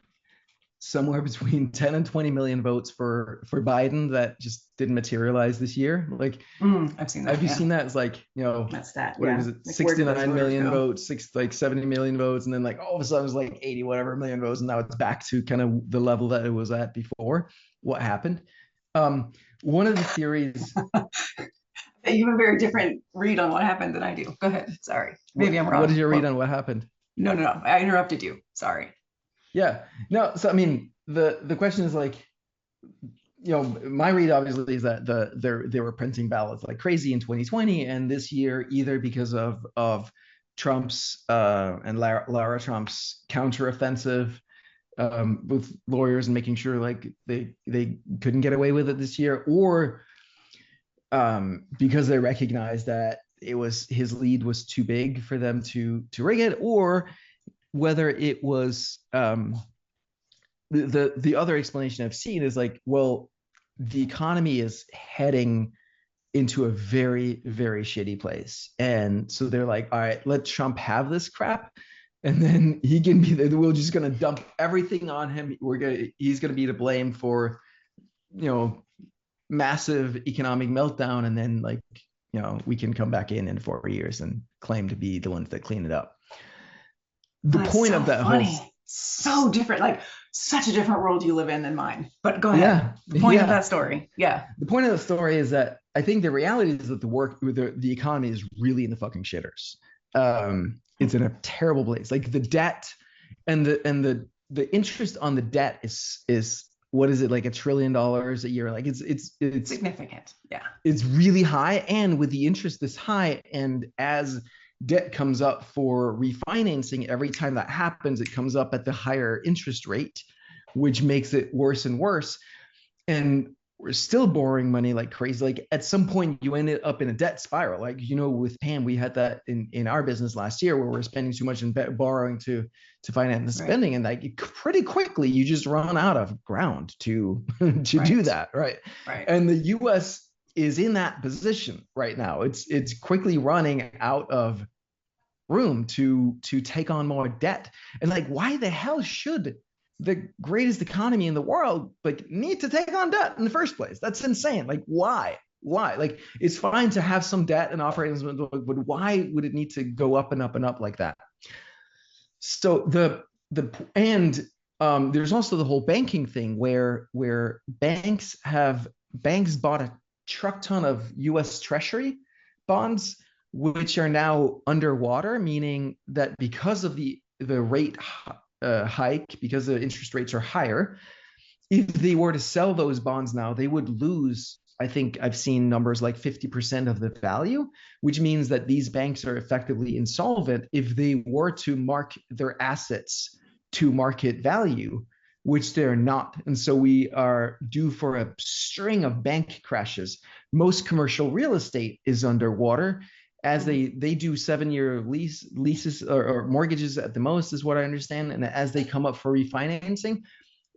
somewhere between 10 and 20 million votes for Biden that just didn't materialize this year. Like I've seen that. Have you seen that? It's like, that's that. What was it? Like 69 million votes, 70 million votes, and then like all of a sudden it was like 80 whatever million votes, and now it's back to kind of the level that it was at before. What happened? One of the theories. You have a very different read on what happened than I do. Go ahead. Sorry. Maybe I'm wrong. What is your read on what happened? No. I interrupted you. Sorry. Yeah. No. So I mean, the question is like, my read obviously is that they were printing ballots like crazy in 2020 and this year, either because of Trump's and Lara Trump's counteroffensive with lawyers and making sure like they couldn't get away with it this year, or because they recognized that his lead was too big for them to rig it, or whether it was the other explanation I've seen is like, well, the economy is heading into a very, very shitty place, and so they're like, all right, let Trump have this crap, and then he can be there. We're just gonna dump everything on him. He's gonna be to blame for, massive economic meltdown, and then like, we can come back in 4 years and claim to be the ones that clean it up. The point of that whole so different, like such a different world you live in than mine. But go ahead. Yeah. The point of that story. Yeah. The point of the story is that I think the reality is that the economy is really in the fucking shitters. It's in a terrible place. Like the debt and the interest on the debt is what is it, like $1 trillion a year? Like it's significant. Yeah. It's really high. And with the interest this high, and as debt comes up for refinancing, every time that happens, it comes up at the higher interest rate, which makes it worse and worse. And we're still borrowing money like crazy. Like at some point you ended up in a debt spiral. Like, with Pam, we had that in our business last year, where we're spending too much in borrowing to finance the spending. And like pretty quickly you just run out of ground to do that. Right. And the US is in that position right now. It's quickly running out of room to take on more debt. And like, why the hell should the greatest economy in the world like need to take on debt in the first place? That's insane. Like, why? Like, it's fine to have some debt and operating, but why would it need to go up and up and up like that? So there's also the whole banking thing where banks bought a truck ton of US Treasury bonds, which are now underwater, meaning that because of the rate hike, because the interest rates are higher, if they were to sell those bonds now, they would lose, I think I've seen numbers like 50% of the value, which means that these banks are effectively insolvent if they were to mark their assets to market value, which they're not. And so we are due for a string of bank crashes. Most commercial real estate is underwater, as they do 7-year leases or mortgages at the most, is what I understand. And as they come up for refinancing,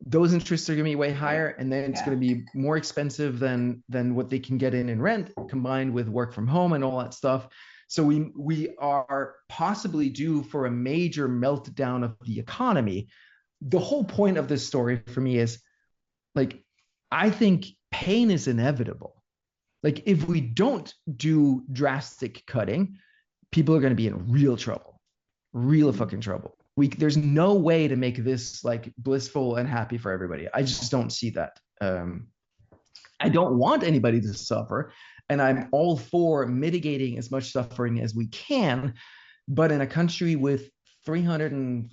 those interests are going to be way higher, and then it's going to be more expensive than what they can get in rent, combined with work from home and all that stuff. So we are possibly due for a major meltdown of the economy. The whole point of this story for me is, like, I think pain is inevitable. Like, if we don't do drastic cutting, people are going to be in real trouble, real fucking trouble. There's no way to make this like blissful and happy for everybody. I just don't see that. I don't want anybody to suffer, and I'm all for mitigating as much suffering as we can. But in a country with 30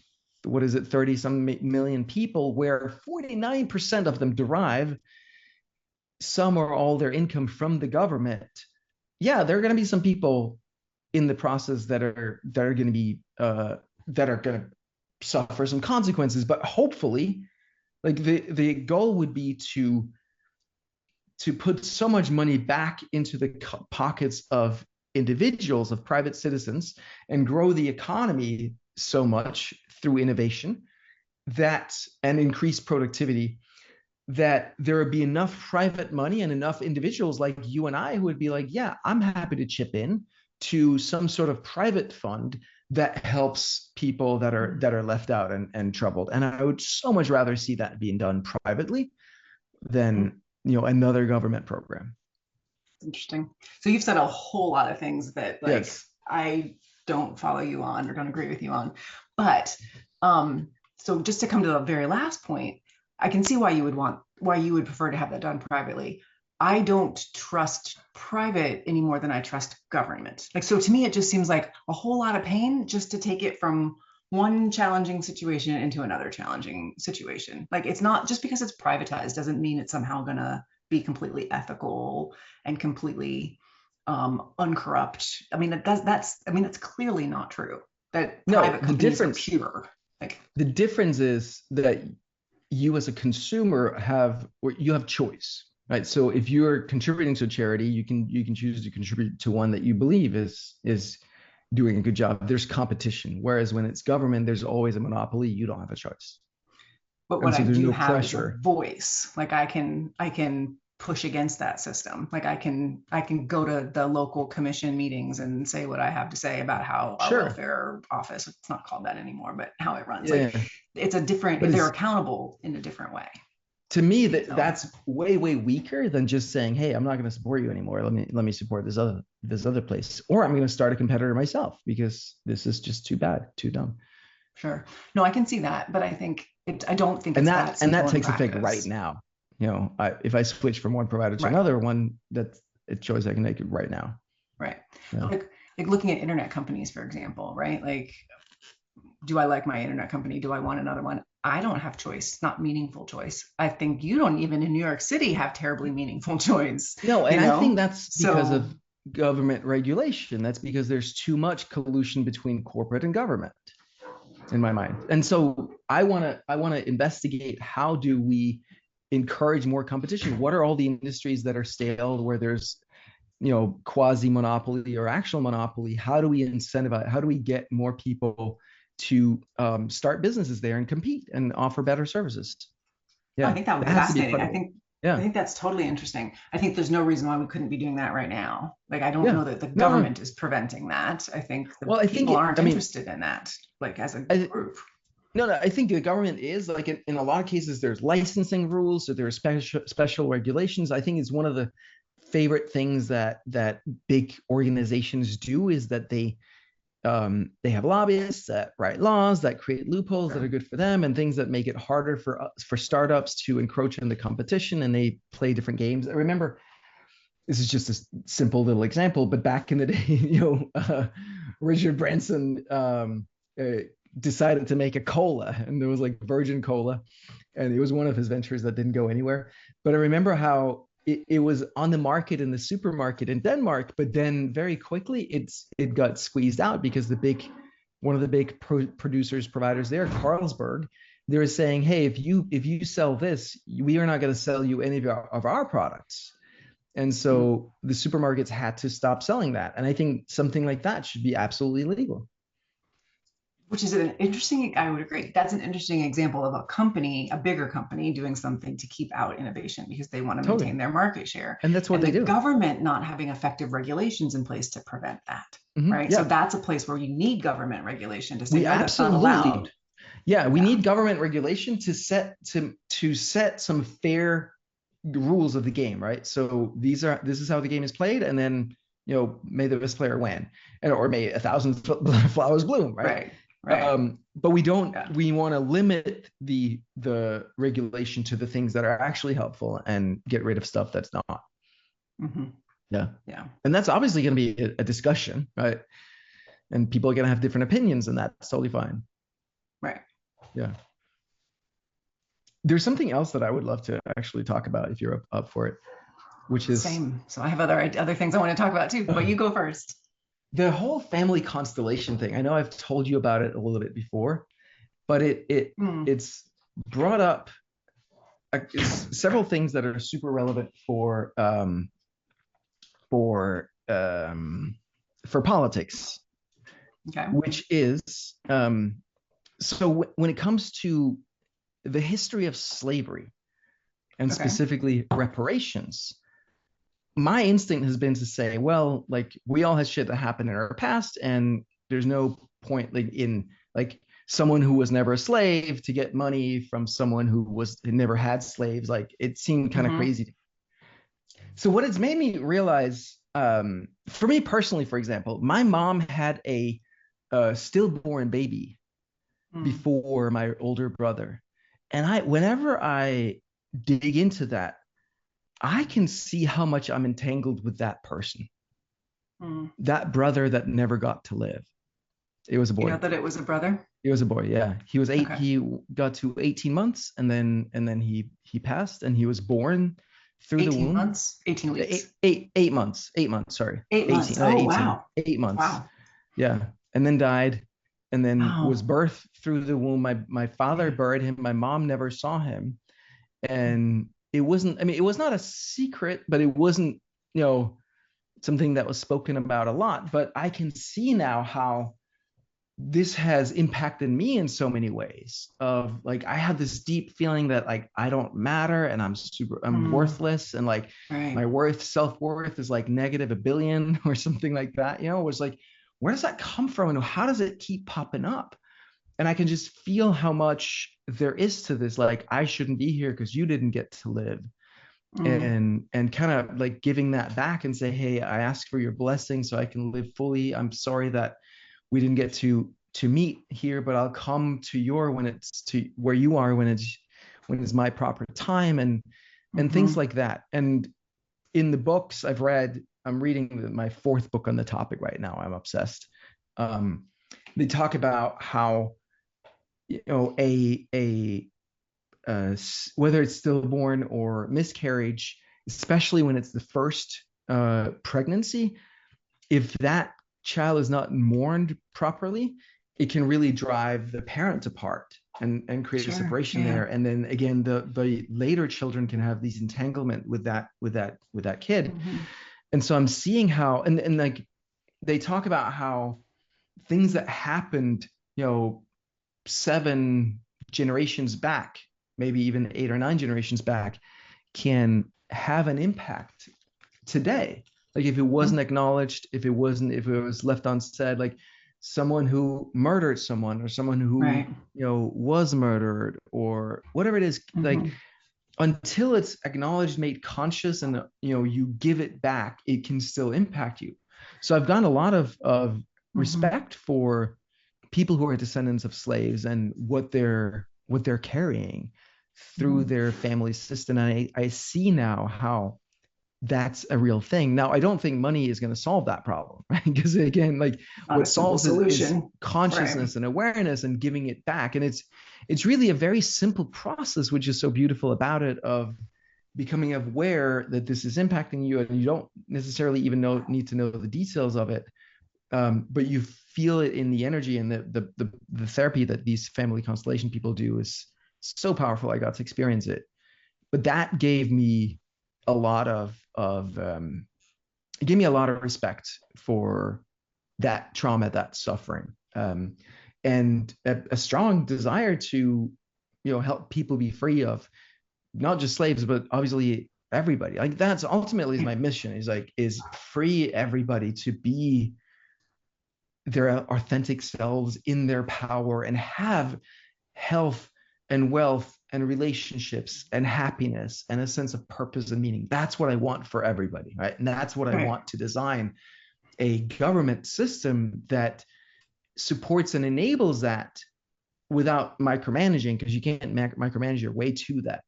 some million people, where 49% of them derive some or all their income from the government, there are going to be some people in the process that are going to be that are going to suffer some consequences. But hopefully, like, the goal would be to put so much money back into the pockets of individuals, of private citizens, and grow the economy so much through innovation and increase productivity, that there would be enough private money and enough individuals like you and I who would be like, yeah, I'm happy to chip in to some sort of private fund that helps people that are left out and troubled. And I would so much rather see that being done privately than another government program. Interesting. So you've said a whole lot of things that I don't follow you on or don't agree with you on. But so just to come to the very last point, I can see why you would prefer to have that done privately. I don't trust private any more than I trust government. Like, so to me, it just seems like a whole lot of pain just to take it from one challenging situation into another challenging situation. Like, it's not just because it's privatized doesn't mean it's somehow going to be completely ethical and completely uncorrupt. I mean, that's clearly not true. That private companies are pure. Like, the difference is that you as a consumer have choice, right? So if you're contributing to a charity, you can choose to contribute to one that you believe is doing a good job. There's competition. Whereas when it's government, there's always a monopoly. You don't have a choice. But what I do have is a voice. Like, I can push against that system. Like, I can go to the local commission meetings and say what I have to say about how a welfare office, it's not called that anymore, but how it runs. Yeah. Like, it's a different, they're accountable in a different way. To me, that's way weaker than just saying, hey, I'm not going to support you anymore. Let me support this other place, or I'm going to start a competitor myself because this is just too bad, too dumb. Sure. No, I can see that, but I don't think it's that takes effect right now. If I switch from one provider to another one, that's a choice I can make right now. Right. Yeah. Like looking at internet companies, for example, right? Like, do I like my internet company? Do I want another one? I don't have choice, not meaningful choice. I think you don't even in New York City have terribly meaningful choice. No, and I think that's because So of government regulation. That's because there's too much collusion between corporate and government, in my mind. And so I want to investigate, how do we encourage more competition? What are all the industries that are stale, where there's, quasi monopoly or actual monopoly? How do we incentivize? How do we get more people to start businesses there and compete and offer better services? Yeah, I think that would be fascinating. I think that's totally interesting. I think there's no reason why we couldn't be doing that right now. Like, I don't know that the government is preventing that. I think people aren't interested in that, like, as a group. No, I think the government is, like, in a lot of cases, there's licensing rules, or there's special regulations. I think it's one of the favorite things that big organizations do, is that they have lobbyists that write laws that create loopholes that are good for them, and things that make it harder for startups to encroach in the competition, and they play different games. I remember, this is just a simple little example, but back in the day, Richard Branson decided to make a cola, and there was like Virgin Cola, and it was one of his ventures that didn't go anywhere. But I remember how it was on the market in the supermarket in Denmark, but then very quickly it got squeezed out, because one of the big providers there, Carlsberg, they were saying, hey, if you sell this, we are not going to sell you any of our products. And so the supermarkets had to stop selling that. And I think something like that should be absolutely legal. Which is I would agree. That's an interesting example of a bigger company doing something to keep out innovation, because they want to maintain their market share. And that's what they do. The government not having effective regulations in place to prevent that, right? Yeah. So that's a place where you need government regulation to say, no, that's not allowed. Yeah, we need government regulation to set some fair rules of the game, right? So this is how the game is played, and then, may the best player win, or may 1,000 flowers bloom, right? Right. But we don't. Yeah. We want to limit the regulation to the things that are actually helpful, and get rid of stuff that's not. Mm-hmm. Yeah. Yeah. And that's obviously going to be a discussion, right? And people are going to have different opinions, and that's totally fine. Right. Yeah. There's something else that I would love to actually talk about, if you're up for it, which is same. So I have other things I want to talk about too, but you go first. The whole family constellation thing. I know I've told you about it a little bit before, but it's brought up several things that are super relevant for politics. Okay. Which is so when it comes to the history of slavery, and specifically reparations, my instinct has been to say, well, like, we all had shit that happened in our past, and there's no point in someone who was never a slave to get money from someone who never had slaves. Like, it seemed kind of crazy. So what it's made me realize, for me personally, for example, my mom had a stillborn baby before my older brother, and whenever I dig into that, I can see how much I'm entangled with that person, that brother that never got to live. It was a boy. You know that it was a brother? It was a boy. Yeah. He was 8. Okay. He got to 18 months, and then he passed, and he was born through the womb. 18 months? 18 weeks. 8 months. 8 months. Sorry. 8 months. 18, 18, wow. 8 months. Wow. Yeah. And then died, and then was birthed through the womb. My father buried him. My mom never saw him. And it wasn't, it was not a secret, but it wasn't, something that was spoken about a lot. But I can see now how this has impacted me in so many ways. Of like, I have this deep feeling that like I don't matter, and I'm worthless, and like my self-worth is like negative $1 billion or something like that. It was like, where does that come from, and how does it keep popping up? And I can just feel how much there is to this. Like, I shouldn't be here because you didn't get to live. And kind of like giving that back and say, hey, I ask for your blessing so I can live fully. I'm sorry that we didn't get to meet here, but I'll come to where you are when it's my proper time, and things like that. And in the books I've read, I'm reading my 4th book on the topic right now. I'm obsessed. They talk about how whether it's stillborn or miscarriage, especially when it's the first pregnancy, if that child is not mourned properly, it can really drive the parent apart and create a separation there. And then again, the later children can have these entanglement with that kid. And so I'm seeing how, and like they talk about how things that happened, 7 generations back, maybe even 8 or 9 generations back, can have an impact today. Like if it wasn't acknowledged, if it was left unsaid, like someone who murdered someone or someone who was murdered or whatever it is, like until it's acknowledged, made conscious, and you give it back, it can still impact you. So I've gotten a lot of respect for people who are descendants of slaves and what they're carrying through their family system. And I see now how that's a real thing. Now, I don't think money is going to solve that problem, right? Because again, like what solves it is consciousness and awareness and giving it back. And it's really a very simple process, which is so beautiful about it, of becoming aware that this is impacting you, and you don't necessarily even need to know the details of it. But you feel it in the energy, and the therapy that these family constellation people do is so powerful. I got to experience it, but that gave me a lot of it gave me a lot of respect for that trauma, that suffering, and a strong desire to help people be free of not just slaves, but obviously everybody. Like that's ultimately my mission, is free everybody to be their authentic selves in their power and have health and wealth and relationships and happiness and a sense of purpose and meaning. That's what I want for everybody, right? And that's what I want to design, a government system that supports and enables that without micromanaging, because you can't micromanage your way to that.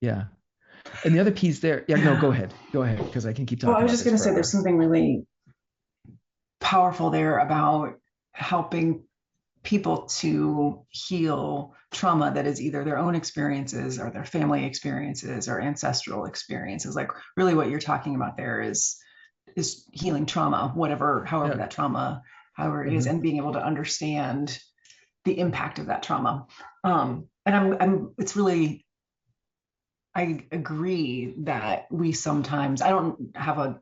Yeah. And the other piece there, go ahead, because I can keep talking. Well, I was just going to say there's something really powerful there about helping people to heal trauma that is either their own experiences or their family experiences or ancestral experiences. Like really what you're talking about there is healing trauma, however that trauma, however it is, and being able to understand the impact of that trauma. And it's really, I agree that we sometimes, I don't have a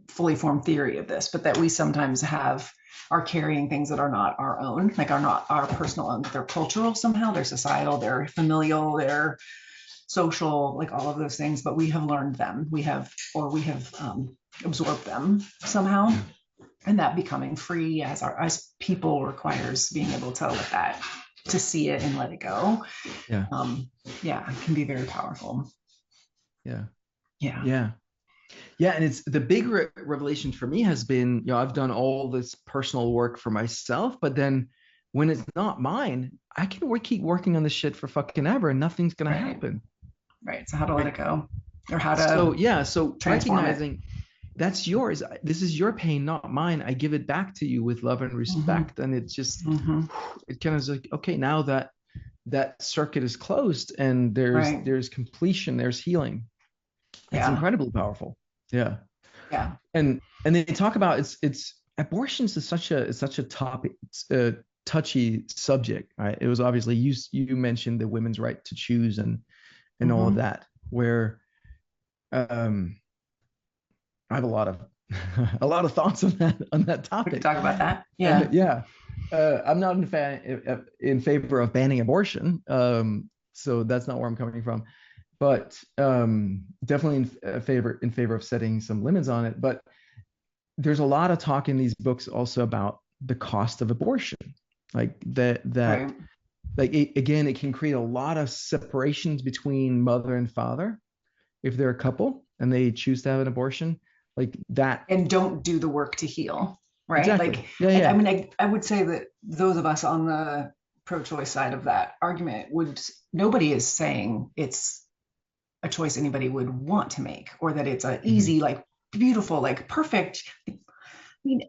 fully formed theory of this, but that we sometimes are carrying things that are not our own, like are not our personal own. They're cultural somehow, they're societal, they're familial, they're social, like all of those things, but we have learned them. We have absorbed them somehow. And that becoming free as people requires being able to let that, to see it and let it go. It can be very powerful. And it's the big revelation for me has been, I've done all this personal work for myself, but then when it's not mine, I can keep working on this shit for fucking ever and nothing's going to happen. Right. So how to let it go, or how to so recognizing that's yours. This is your pain, not mine. I give it back to you with love and respect. And it's just, it kind of is like, okay, now that circuit is closed and there's completion, there's healing. It's incredibly powerful. Yeah. And they talk about it's abortions is such a topic, touchy subject, right? It was obviously you mentioned the women's right to choose and all of that, where I have a lot of thoughts on that topic. We can talk about that. Yeah. I'm not in favor of banning abortion. So that's not where I'm coming from. But definitely in favor of setting some limits on it. But there's a lot of talk in these books also about the cost of abortion, like that. Like again, it can create a lot of separations between mother and father if they're a couple and they choose to have an abortion, like that, and don't do the work to heal, right? Exactly. Like, I mean, I would say that those of us on the pro-choice side of that argument nobody is saying it's a choice anybody would want to make, or that it's a easy, like beautiful, like perfect. I mean,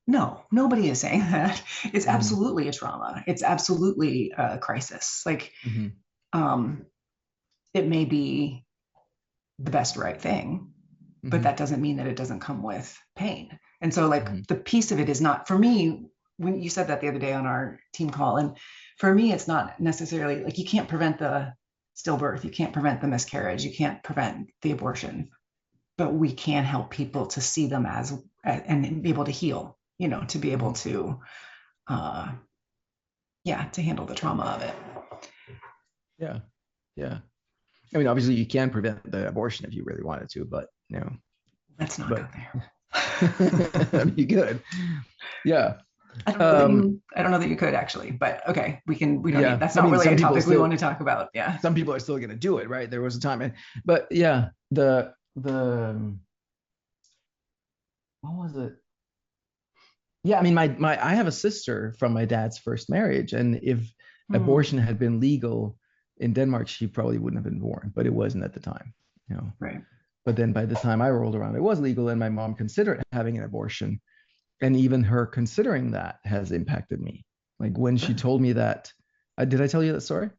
No, nobody is saying that. It's Mhm. absolutely a trauma. It's absolutely a crisis. Like, Mhm. it may be the best right thing, but Mhm. that doesn't mean that it doesn't come with pain. And so, like, Mhm. the piece of it is not for me. When you said that the other day on our team call, and for me, it's not necessarily like you can't prevent the stillbirth, you can't prevent the miscarriage, you can't prevent the abortion, but we can help people to see them as and be able to heal, to be able Mhm. to uh yeah, to handle the trauma of it. Yeah. Yeah. I mean, obviously you can prevent the abortion if you really wanted to, but Let's not go but there. I mean, you could. Yeah. I don't know that you could actually, but okay, we don't need, Yeah. that's I not mean, really some a people topic we still want to talk about. Yeah. some people are still going to do it, right? There was a time, but yeah, the what was it? Yeah, I mean, my I have a sister from my dad's first marriage, and if Hmm. abortion had been legal in Denmark, she probably wouldn't have been born, but it wasn't at the time, Right. But then by the time I rolled around, it was legal, and my mom considered having an abortion, and even her considering that has impacted me. Like when she Sure. told me that, did I tell you that story?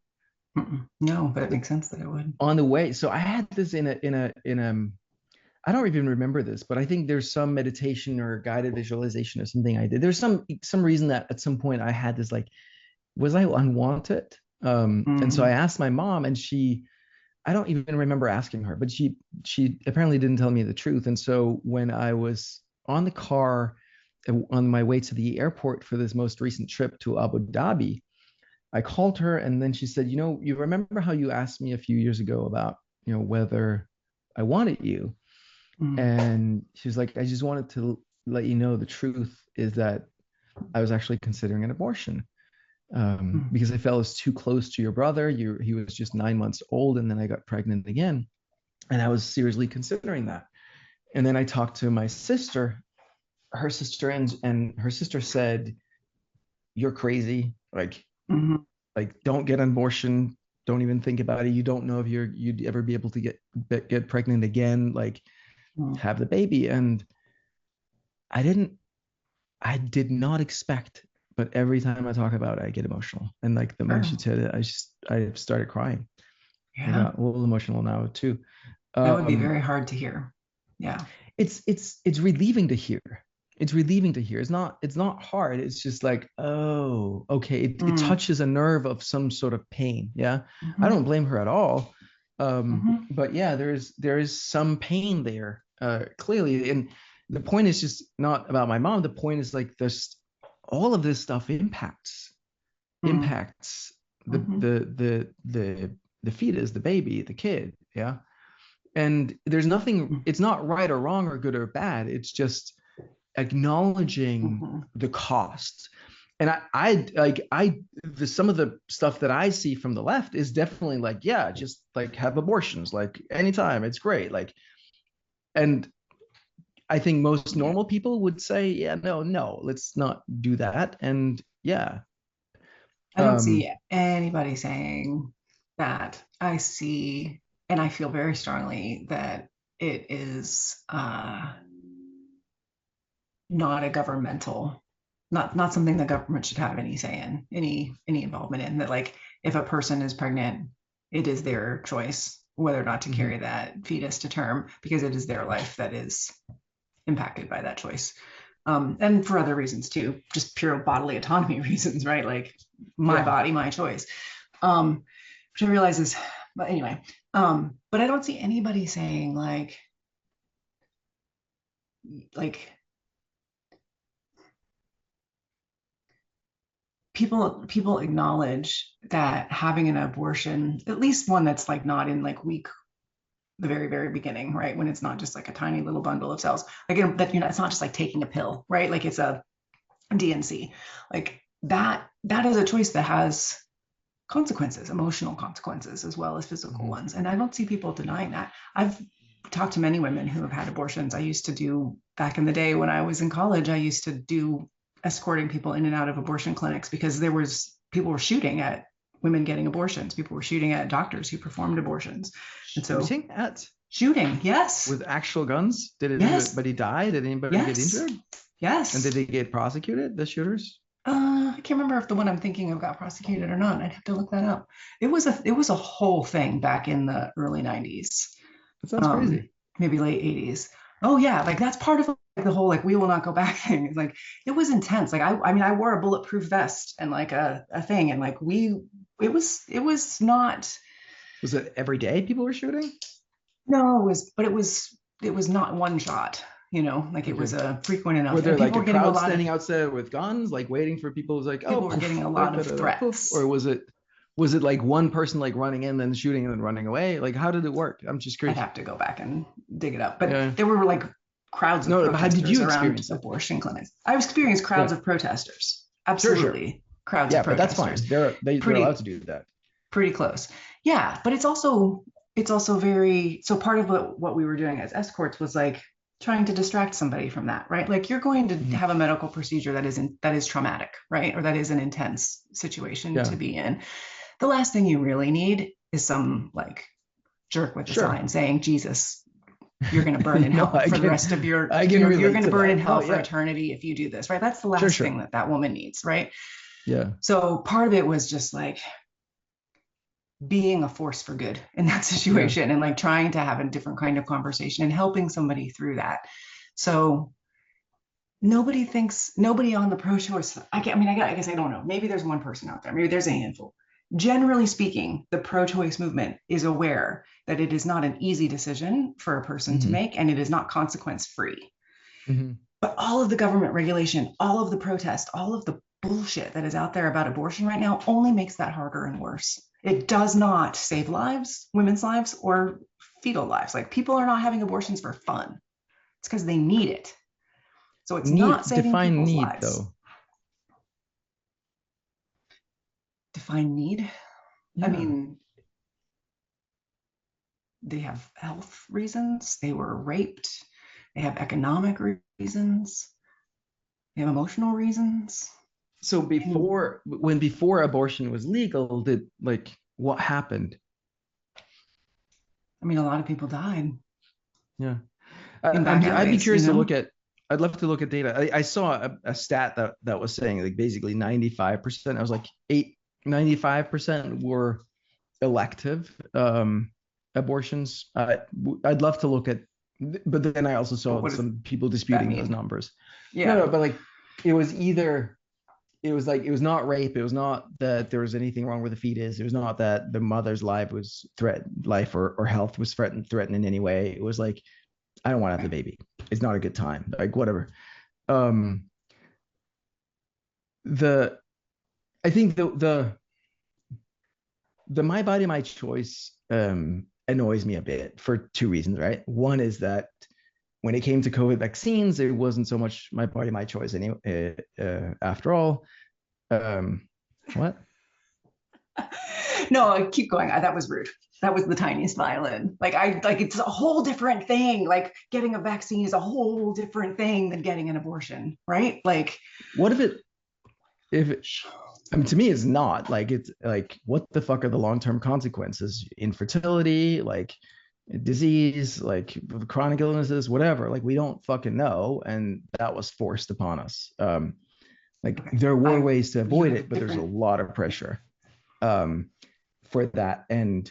No, but it makes sense that it would. On the way, so I had this in a I don't even remember this, but I think there's some meditation or guided visualization or something I did. There's some reason that at some point I had this like, was I unwanted? And so I Hmm. asked my mom, and I don't even remember asking her, but she apparently didn't tell me the truth. And so when I was on the car on my way to the airport for this most recent trip to Abu Dhabi, I called her, and then she said, you remember how you asked me a few years ago about, whether I wanted you? Hmm. And she was like, I just wanted to let you know the truth is that I was actually considering an abortion, because I felt it was too close to your brother. He was just 9 months old, and then I got pregnant again, and I was seriously considering that. And then I talked to my sister, her sister, and her sister said, "You're crazy. Hmm. Don't get an abortion. Don't even think about it. You don't know if you'd ever be able to get pregnant again. Like, Hmm. have the baby." And I didn't I did not expect, but every time I talk about it, I get emotional. And like the moment she Sure. said it, I started crying. I Yeah. got a little emotional now too. That would be Um, very hard to hear. Yeah. it's relieving to hear. It's relieving to hear. It's not hard. It's just like, oh, okay. It Mm. touches a nerve of some sort of pain. Yeah. I Hmm. don't blame her at all. Hmm. But yeah, there is some pain there, clearly. And the point is just not about my mom. The point is like this, all of this stuff Mm. impacts the Hmm. the the the the fetus, the baby, the kid. Yeah. And there's nothing, it's not right or wrong or good or bad. It's just acknowledging Hmm. the cost. And some of the stuff that I see from the left is definitely like, yeah, just like have abortions like anytime, it's great. Like, and I think most Yeah. normal people would say, yeah, no, let's not do that. And yeah. I don't um see anybody saying that. I see, and I feel very strongly that it is not a governmental, not something the government should have any say in, any involvement in. That, like, if a person is pregnant, it is their choice whether or not to mhm, carry that fetus to term, because it is their life that is impacted by that choice. And for other reasons too, just pure bodily autonomy reasons, right? Like, my yeah. body, my choice. Which I realize is, but anyway, but I don't see anybody saying like people acknowledge that having an abortion, at least one that's like not in like week the very very beginning, right, when it's not just like a tiny little bundle of cells, like, that, it's not just like taking a pill, right, like it's a DNC, like that is a choice that has consequences, emotional consequences as well as physical Mhm, ones. And I don't see people denying that. I've talked to many women who have had abortions. I used to do, back in the day when I was in college, I used to do escorting people in and out of abortion clinics, because people were shooting at women getting abortions. People were shooting at doctors who performed abortions. And so, shooting at shooting, yes, with actual guns? Did yes, anybody die? Did anybody get yes, injured? Yes. And did they get prosecuted, the shooters? I can't remember if the one I'm thinking of got prosecuted or not. I'd have to look that up. It was a whole thing back in the early 90s. That sounds crazy. Maybe late 80s. Oh yeah, like that's part of like, the whole like we will not go back thing. It's like it was intense. Like I mean I wore a bulletproof vest and like a thing and like it was not. Was it every day people were shooting? No, it was not one shot. You know, like it was a frequent enough. Were there like a crowd standing outside with guns, like waiting for people? It was like, people were getting a lot of threats. Or was it like one person like running in, then shooting, and then running away? Like, how did it work? I'm just curious. I'd have to go back and dig it up. But there were like crowds of protesters how did you around abortion clinics. I experienced crowds of protesters. Absolutely. Sure. Crowds of protesters. But that's fine. They're allowed to do that. Pretty close. Yeah. But it's also very, so part of what we were doing as escorts was like trying to distract somebody from that, right? Like you're going to have a medical procedure that is traumatic, right? Or that is an intense situation to be in. The last thing you really need is some like jerk with a sign saying, Jesus, you're going to burn in hell for the rest of your, you're going to burn in hell for eternity if you do this, right? That's the last thing that woman needs, right? Yeah. So part of it was just like being a force for good in that situation and like trying to have a different kind of conversation and helping somebody through that. So nobody on the pro-choice, I guess I don't know. Maybe there's one person out there. Maybe there's a handful. Generally speaking, the pro-choice movement is aware that it is not an easy decision for a person to make, and it is not consequence-free. But all of the government regulation, all of the protest, all of the bullshit that is out there about abortion right now only makes that harder and worse. It does not save lives, women's lives, or fetal lives. Like people are not having abortions for fun. It's because they need it. So it's not saving people's lives. Though. Define need? Yeah. I mean, they have health reasons. They were raped. They have economic reasons. They have emotional reasons. So before abortion was legal, what happened? I mean, a lot of people died. Yeah. I'd be curious to look at, I'd love to look at data. I saw a stat that was saying like basically 95%, I was like 95% were elective abortions. I'd love to look at, but then I also saw some people disputing those numbers. Yeah. No, but like it was not rape. It was not that there was anything wrong with the fetus. It was not that the mother's life was life or health was threatened in any way. It was like, I don't want to have the baby. It's not a good time. Like whatever. I think the my body, my choice annoys me a bit for two reasons, right? One is that when it came to COVID vaccines, it wasn't so much my body, my choice anyway. After all, what? No, keep going. That was rude. That was the tiniest violin. Like it's a whole different thing. Like getting a vaccine is a whole different thing than getting an abortion, right? Like, what if I mean, to me, it's not like, it's like, what the fuck are the long-term consequences? Infertility, like disease, like chronic illnesses, whatever. Like we don't fucking know, and that was forced upon us. There were ways to avoid it, but there's a lot of pressure for that. And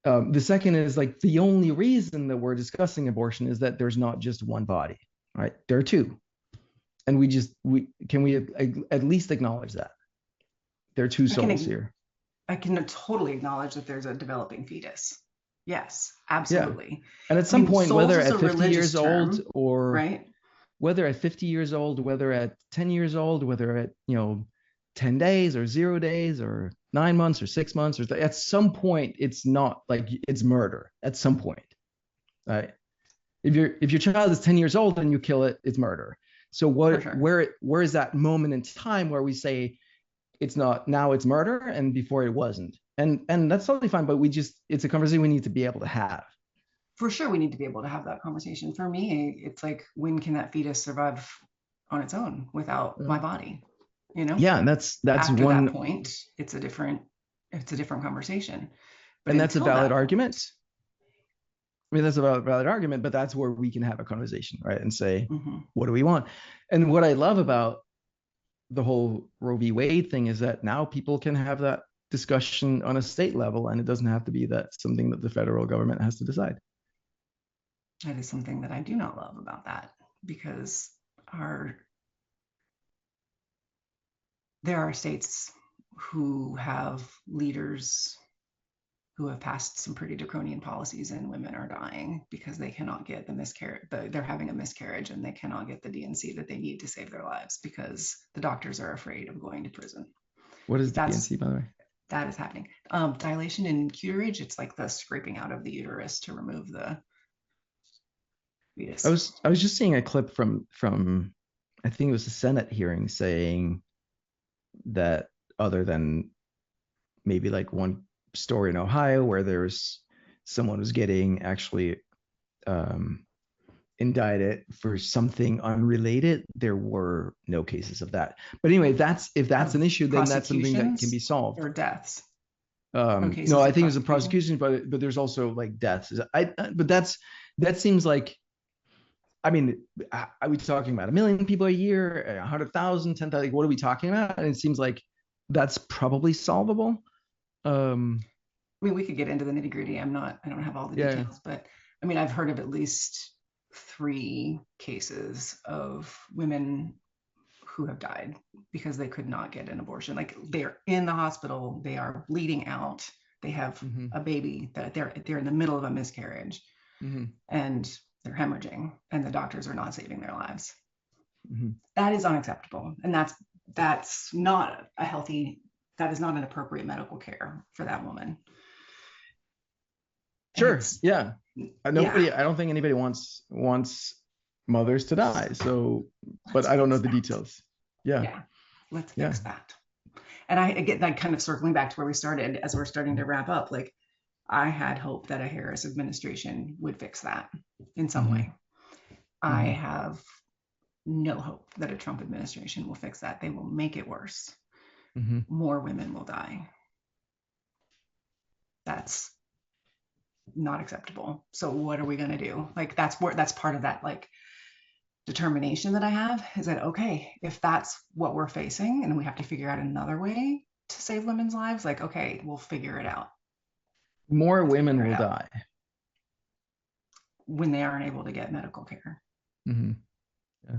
the second is like the only reason that we're discussing abortion is that there's not just one body, right? There are two, and we at least acknowledge that there are two souls here. I can totally acknowledge that there's a developing fetus. Yes, absolutely. Yeah. And at some point, whether at 50 years old or right, whether at 50 years old, whether at 10 years old, whether at 10 days or 0 days or 9 months or 6 months, or at some point, it's not like it's murder. At some point, right? If your child is 10 years old and you kill it, it's murder. So where is that moment in time where we say it's not, now it's murder and before it wasn't? And that's totally fine, but it's a conversation we need to be able to have. For sure, we need to be able to have that conversation. For me, it's like, when can that fetus survive on its own without my body? Yeah, and that's after one that point. It's a different conversation. But and that's a valid argument. I mean, that's a valid argument, but that's where we can have a conversation, right? And say, Mm-hmm. what do we want? And what I love about the whole Roe v. Wade thing is that now people can have that discussion on a state level, and it doesn't have to be that something that the federal government has to decide. That is something that I do not love about that, because there are states who have leaders who have passed some pretty draconian policies, and women are dying because they cannot get the miscarriage. They're having a miscarriage and they cannot get the D&C that they need to save their lives because the doctors are afraid of going to prison. What is D&C, by the way? That is happening. Dilation in curettage. It's like the scraping out of the uterus to remove the fetus. I was just seeing a clip from I think it was a Senate hearing saying that, other than maybe like one story in Ohio where there's someone who's getting actually indicted for something unrelated, there were no cases of that. But anyway, if that's an issue, then that's something that can be solved. Or deaths. No, I think it was a prosecution, but there's also like deaths. But that seems like, I mean, are we talking about 1 million people a year, 100,000, 10,000? Like, what are we talking about? And it seems like that's probably solvable. I mean, we could get into the nitty gritty. I don't have all the details, but I mean, I've heard of at least 3 cases of women who have died because they could not get an abortion. Like, they're in the hospital, they are bleeding out, they have a baby that they're in the middle of a miscarriage, and they're hemorrhaging, and the doctors are not saving their lives. That is unacceptable, and that's not a healthy. That is not an appropriate medical care for that woman. Sure. Yeah. Nobody. I don't think anybody wants mothers to die. So, but I don't know the details. Yeah. Let's fix that. And I get that, kind of circling back to where we started, as we're starting to wrap up. Like, I had hope that a Harris administration would fix that in some way. I have no hope that a Trump administration will fix that. They will make it worse. More women will die. That's not acceptable. So what are we going to do? Like, that's part of that, like, determination that I have, is that, okay, if that's what we're facing and we have to figure out another way to save women's lives, like, okay, we'll figure it out. More women will die when they aren't able to get medical care. Yeah.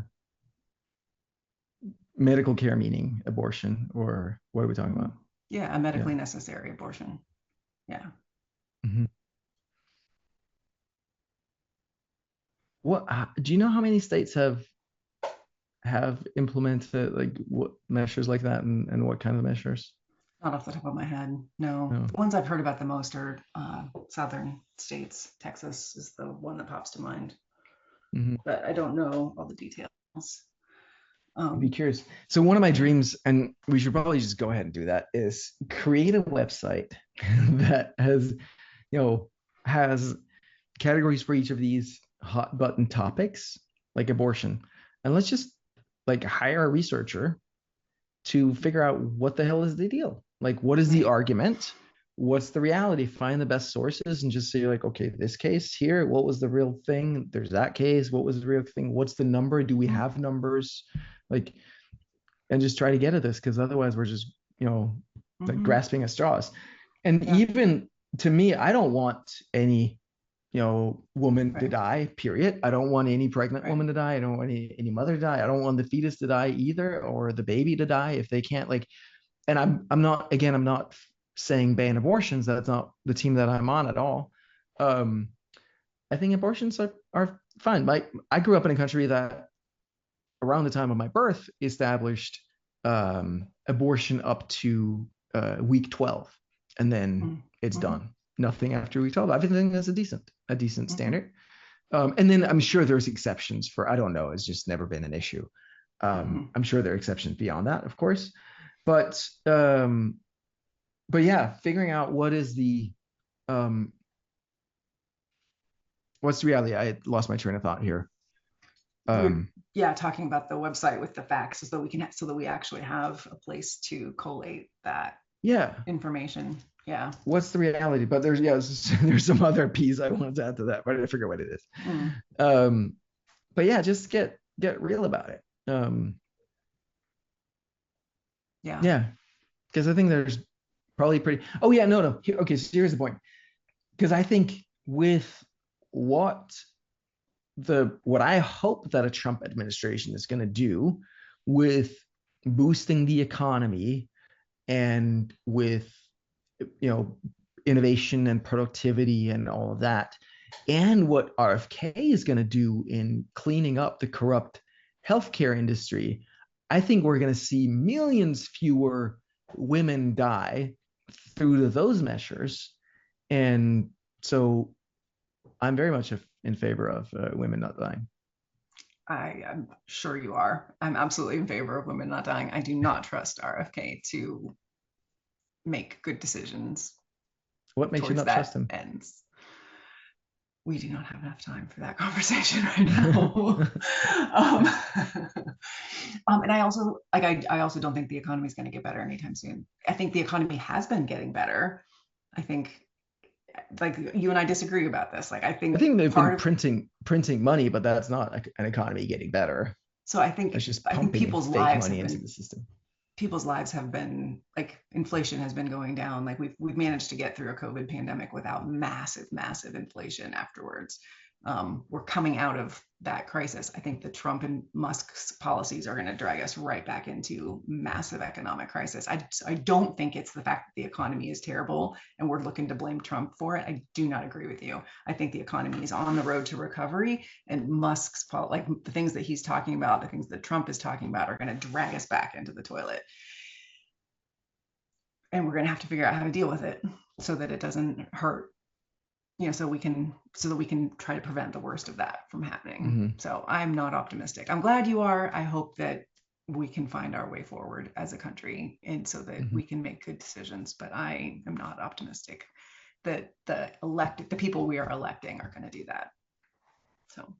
Medical care meaning abortion, or what are we talking about? Yeah, a medically necessary abortion. Yeah. What do you know how many states have implemented, like, what measures like that, and what kind of measures? Not off the top of my head. No. The ones I've heard about the most are southern states. Texas is the one that pops to mind. But I don't know all the details. I'd be curious. So one of my dreams, and we should probably just go ahead and do that, is create a website that has categories for each of these hot button topics, like abortion. And let's just like hire a researcher to figure out what the hell is the deal. Like, what is the argument? What's the reality? Find the best sources and just say, like, okay, this case here, what was the real thing? There's that case. What was the real thing? What's the number? Do we have numbers? Like, and just try to get at this, because otherwise we're just, like grasping at straws. And even to me, I don't want any, woman to die, period. I don't want any pregnant woman to die. I don't want any mother to die. I don't want the fetus to die either, or the baby to die if they can't, like, and I'm not saying ban abortions. That's not the team that I'm on at all. I think abortions are fine. I grew up in a country that around the time of my birth established abortion up to week 12, and then it's done. Nothing after week 12. I think that's a decent standard. And then I'm sure there's exceptions for, I don't know, it's just never been an issue. I'm sure there are exceptions beyond that, of course. But yeah, figuring out what is the what's the reality. I lost my train of thought here. Talking about the website with the facts, so that we actually have a place to collate that information. Yeah. What's the reality? But there's some other piece I wanted to add to that, but I forget what it is. But yeah, just get real about it. Yeah, because I think there's probably pretty. Oh yeah, no. Okay, so here's the point. Because I think with what I hope that a Trump administration is going to do with boosting the economy and with innovation and productivity and all of that, and what RFK is going to do in cleaning up the corrupt healthcare industry, I think we're going to see millions fewer women die through those measures. And so I'm very much in favor of women not dying. I am sure you are. I'm absolutely in favor of women not dying. I do not trust RFK to make good decisions. What makes you not trust him? Ends. We do not have enough time for that conversation right now. And I also I also don't think the economy is going to get better anytime soon. I think the economy has been getting better. I think you and I disagree about this. I think they've been printing money, but that's not an economy getting better. So I think people's lives money into the system. People's lives have been inflation has been going down. We've managed to get through a COVID pandemic without massive inflation afterwards. We're coming out of that crisis. I think the Trump and Musk's policies are going to drag us right back into massive economic crisis. I don't think it's the fact that the economy is terrible and we're looking to blame Trump for it. I do not agree with you. I think the economy is on the road to recovery, and Musk's the things that he's talking about, the things that Trump is talking about, are going to drag us back into the toilet. And we're going to have to figure out how to deal with it so that it doesn't hurt. So that we can try to prevent the worst of that from happening. Mm-hmm. So I'm not optimistic. I'm glad you are. I hope that we can find our way forward as a country, and so that we can make good decisions. But I am not optimistic that the people we are electing are going to do that. So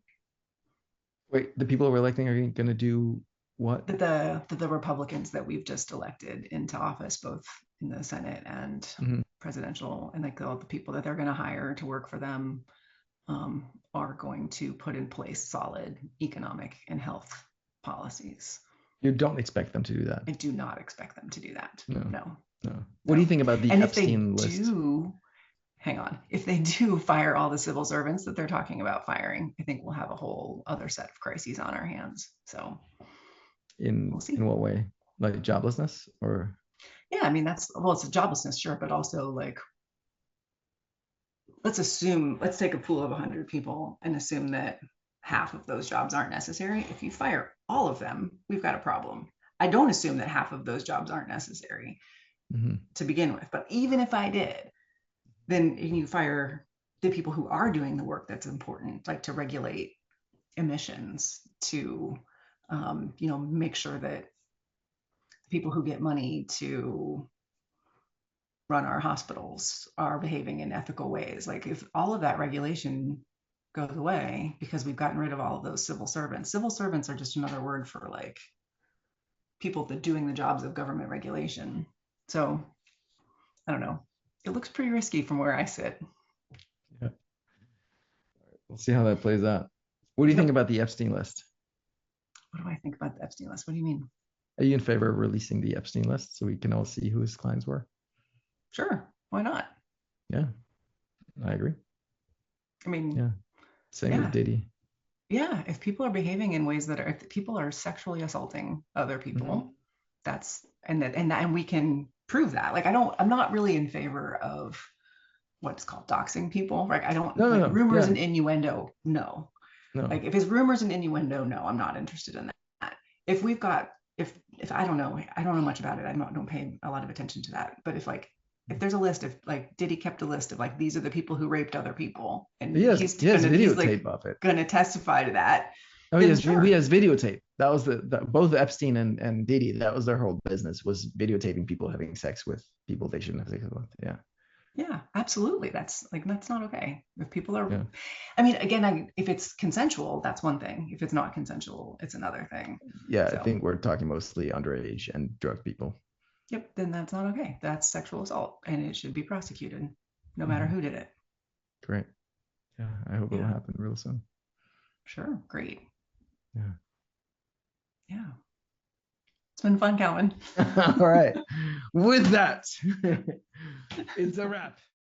wait, the people we're electing are going to do what? The Republicans that we've just elected into office, both in the Senate and presidential, and all the people that they're going to hire to work for them are going to put in place solid economic and health policies. You don't expect them to do that? I do not expect them to do that. No. What do you think about the Epstein list? Hang on. If they do fire all the civil servants that they're talking about firing, I think we'll have a whole other set of crises on our hands. So in what way? Like joblessness or? Yeah, I mean, it's a joblessness, sure, but also let's take a pool of 100 people and assume that half of those jobs aren't necessary. If you fire all of them, we've got a problem. I don't assume that half of those jobs aren't necessary to begin with, but even if I did, then you fire the people who are doing the work that's important, like to regulate emissions, to make sure that people who get money to run our hospitals are behaving in ethical ways. If all of that regulation goes away because we've gotten rid of all of those civil servants are just another word for people that doing the jobs of government regulation. So I don't know. It looks pretty risky from where I sit. Yeah. We'll see how that plays out. What do you think about the Epstein list? What do I think about the Epstein list? What do you mean? Are you in favor of releasing the Epstein list so we can all see who his clients were? Sure. Why not? Yeah, I agree. I mean, yeah. Same with Diddy. Yeah. If people are behaving in ways if people are sexually assaulting other people, and we can prove that. I'm not really in favor of what's called doxing people. Right. I don't rumors and innuendo. No. If it's rumors and innuendo, no, I'm not interested in that. If we've got if I don't know much about it. I don't pay a lot of attention to that. But if there's a list of Diddy kept a list of these are the people who raped other people, and he has videotape of it. Going to testify to that. Oh, he has videotape. That was both Epstein and Diddy. That was their whole business, was videotaping people having sex with people they shouldn't have sex with. Yeah. Yeah, absolutely. That's not okay. If people are, I mean, again, if it's consensual, that's one thing. If it's not consensual, it's another thing. Yeah, so. I think we're talking mostly underage and drug people. Yep, then that's not okay. That's sexual assault and it should be prosecuted no matter who did it. Great. Yeah, I hope it'll happen real soon. Sure. Great. Yeah. Yeah. It's been fun, Calvin. All right. With that, it's a wrap.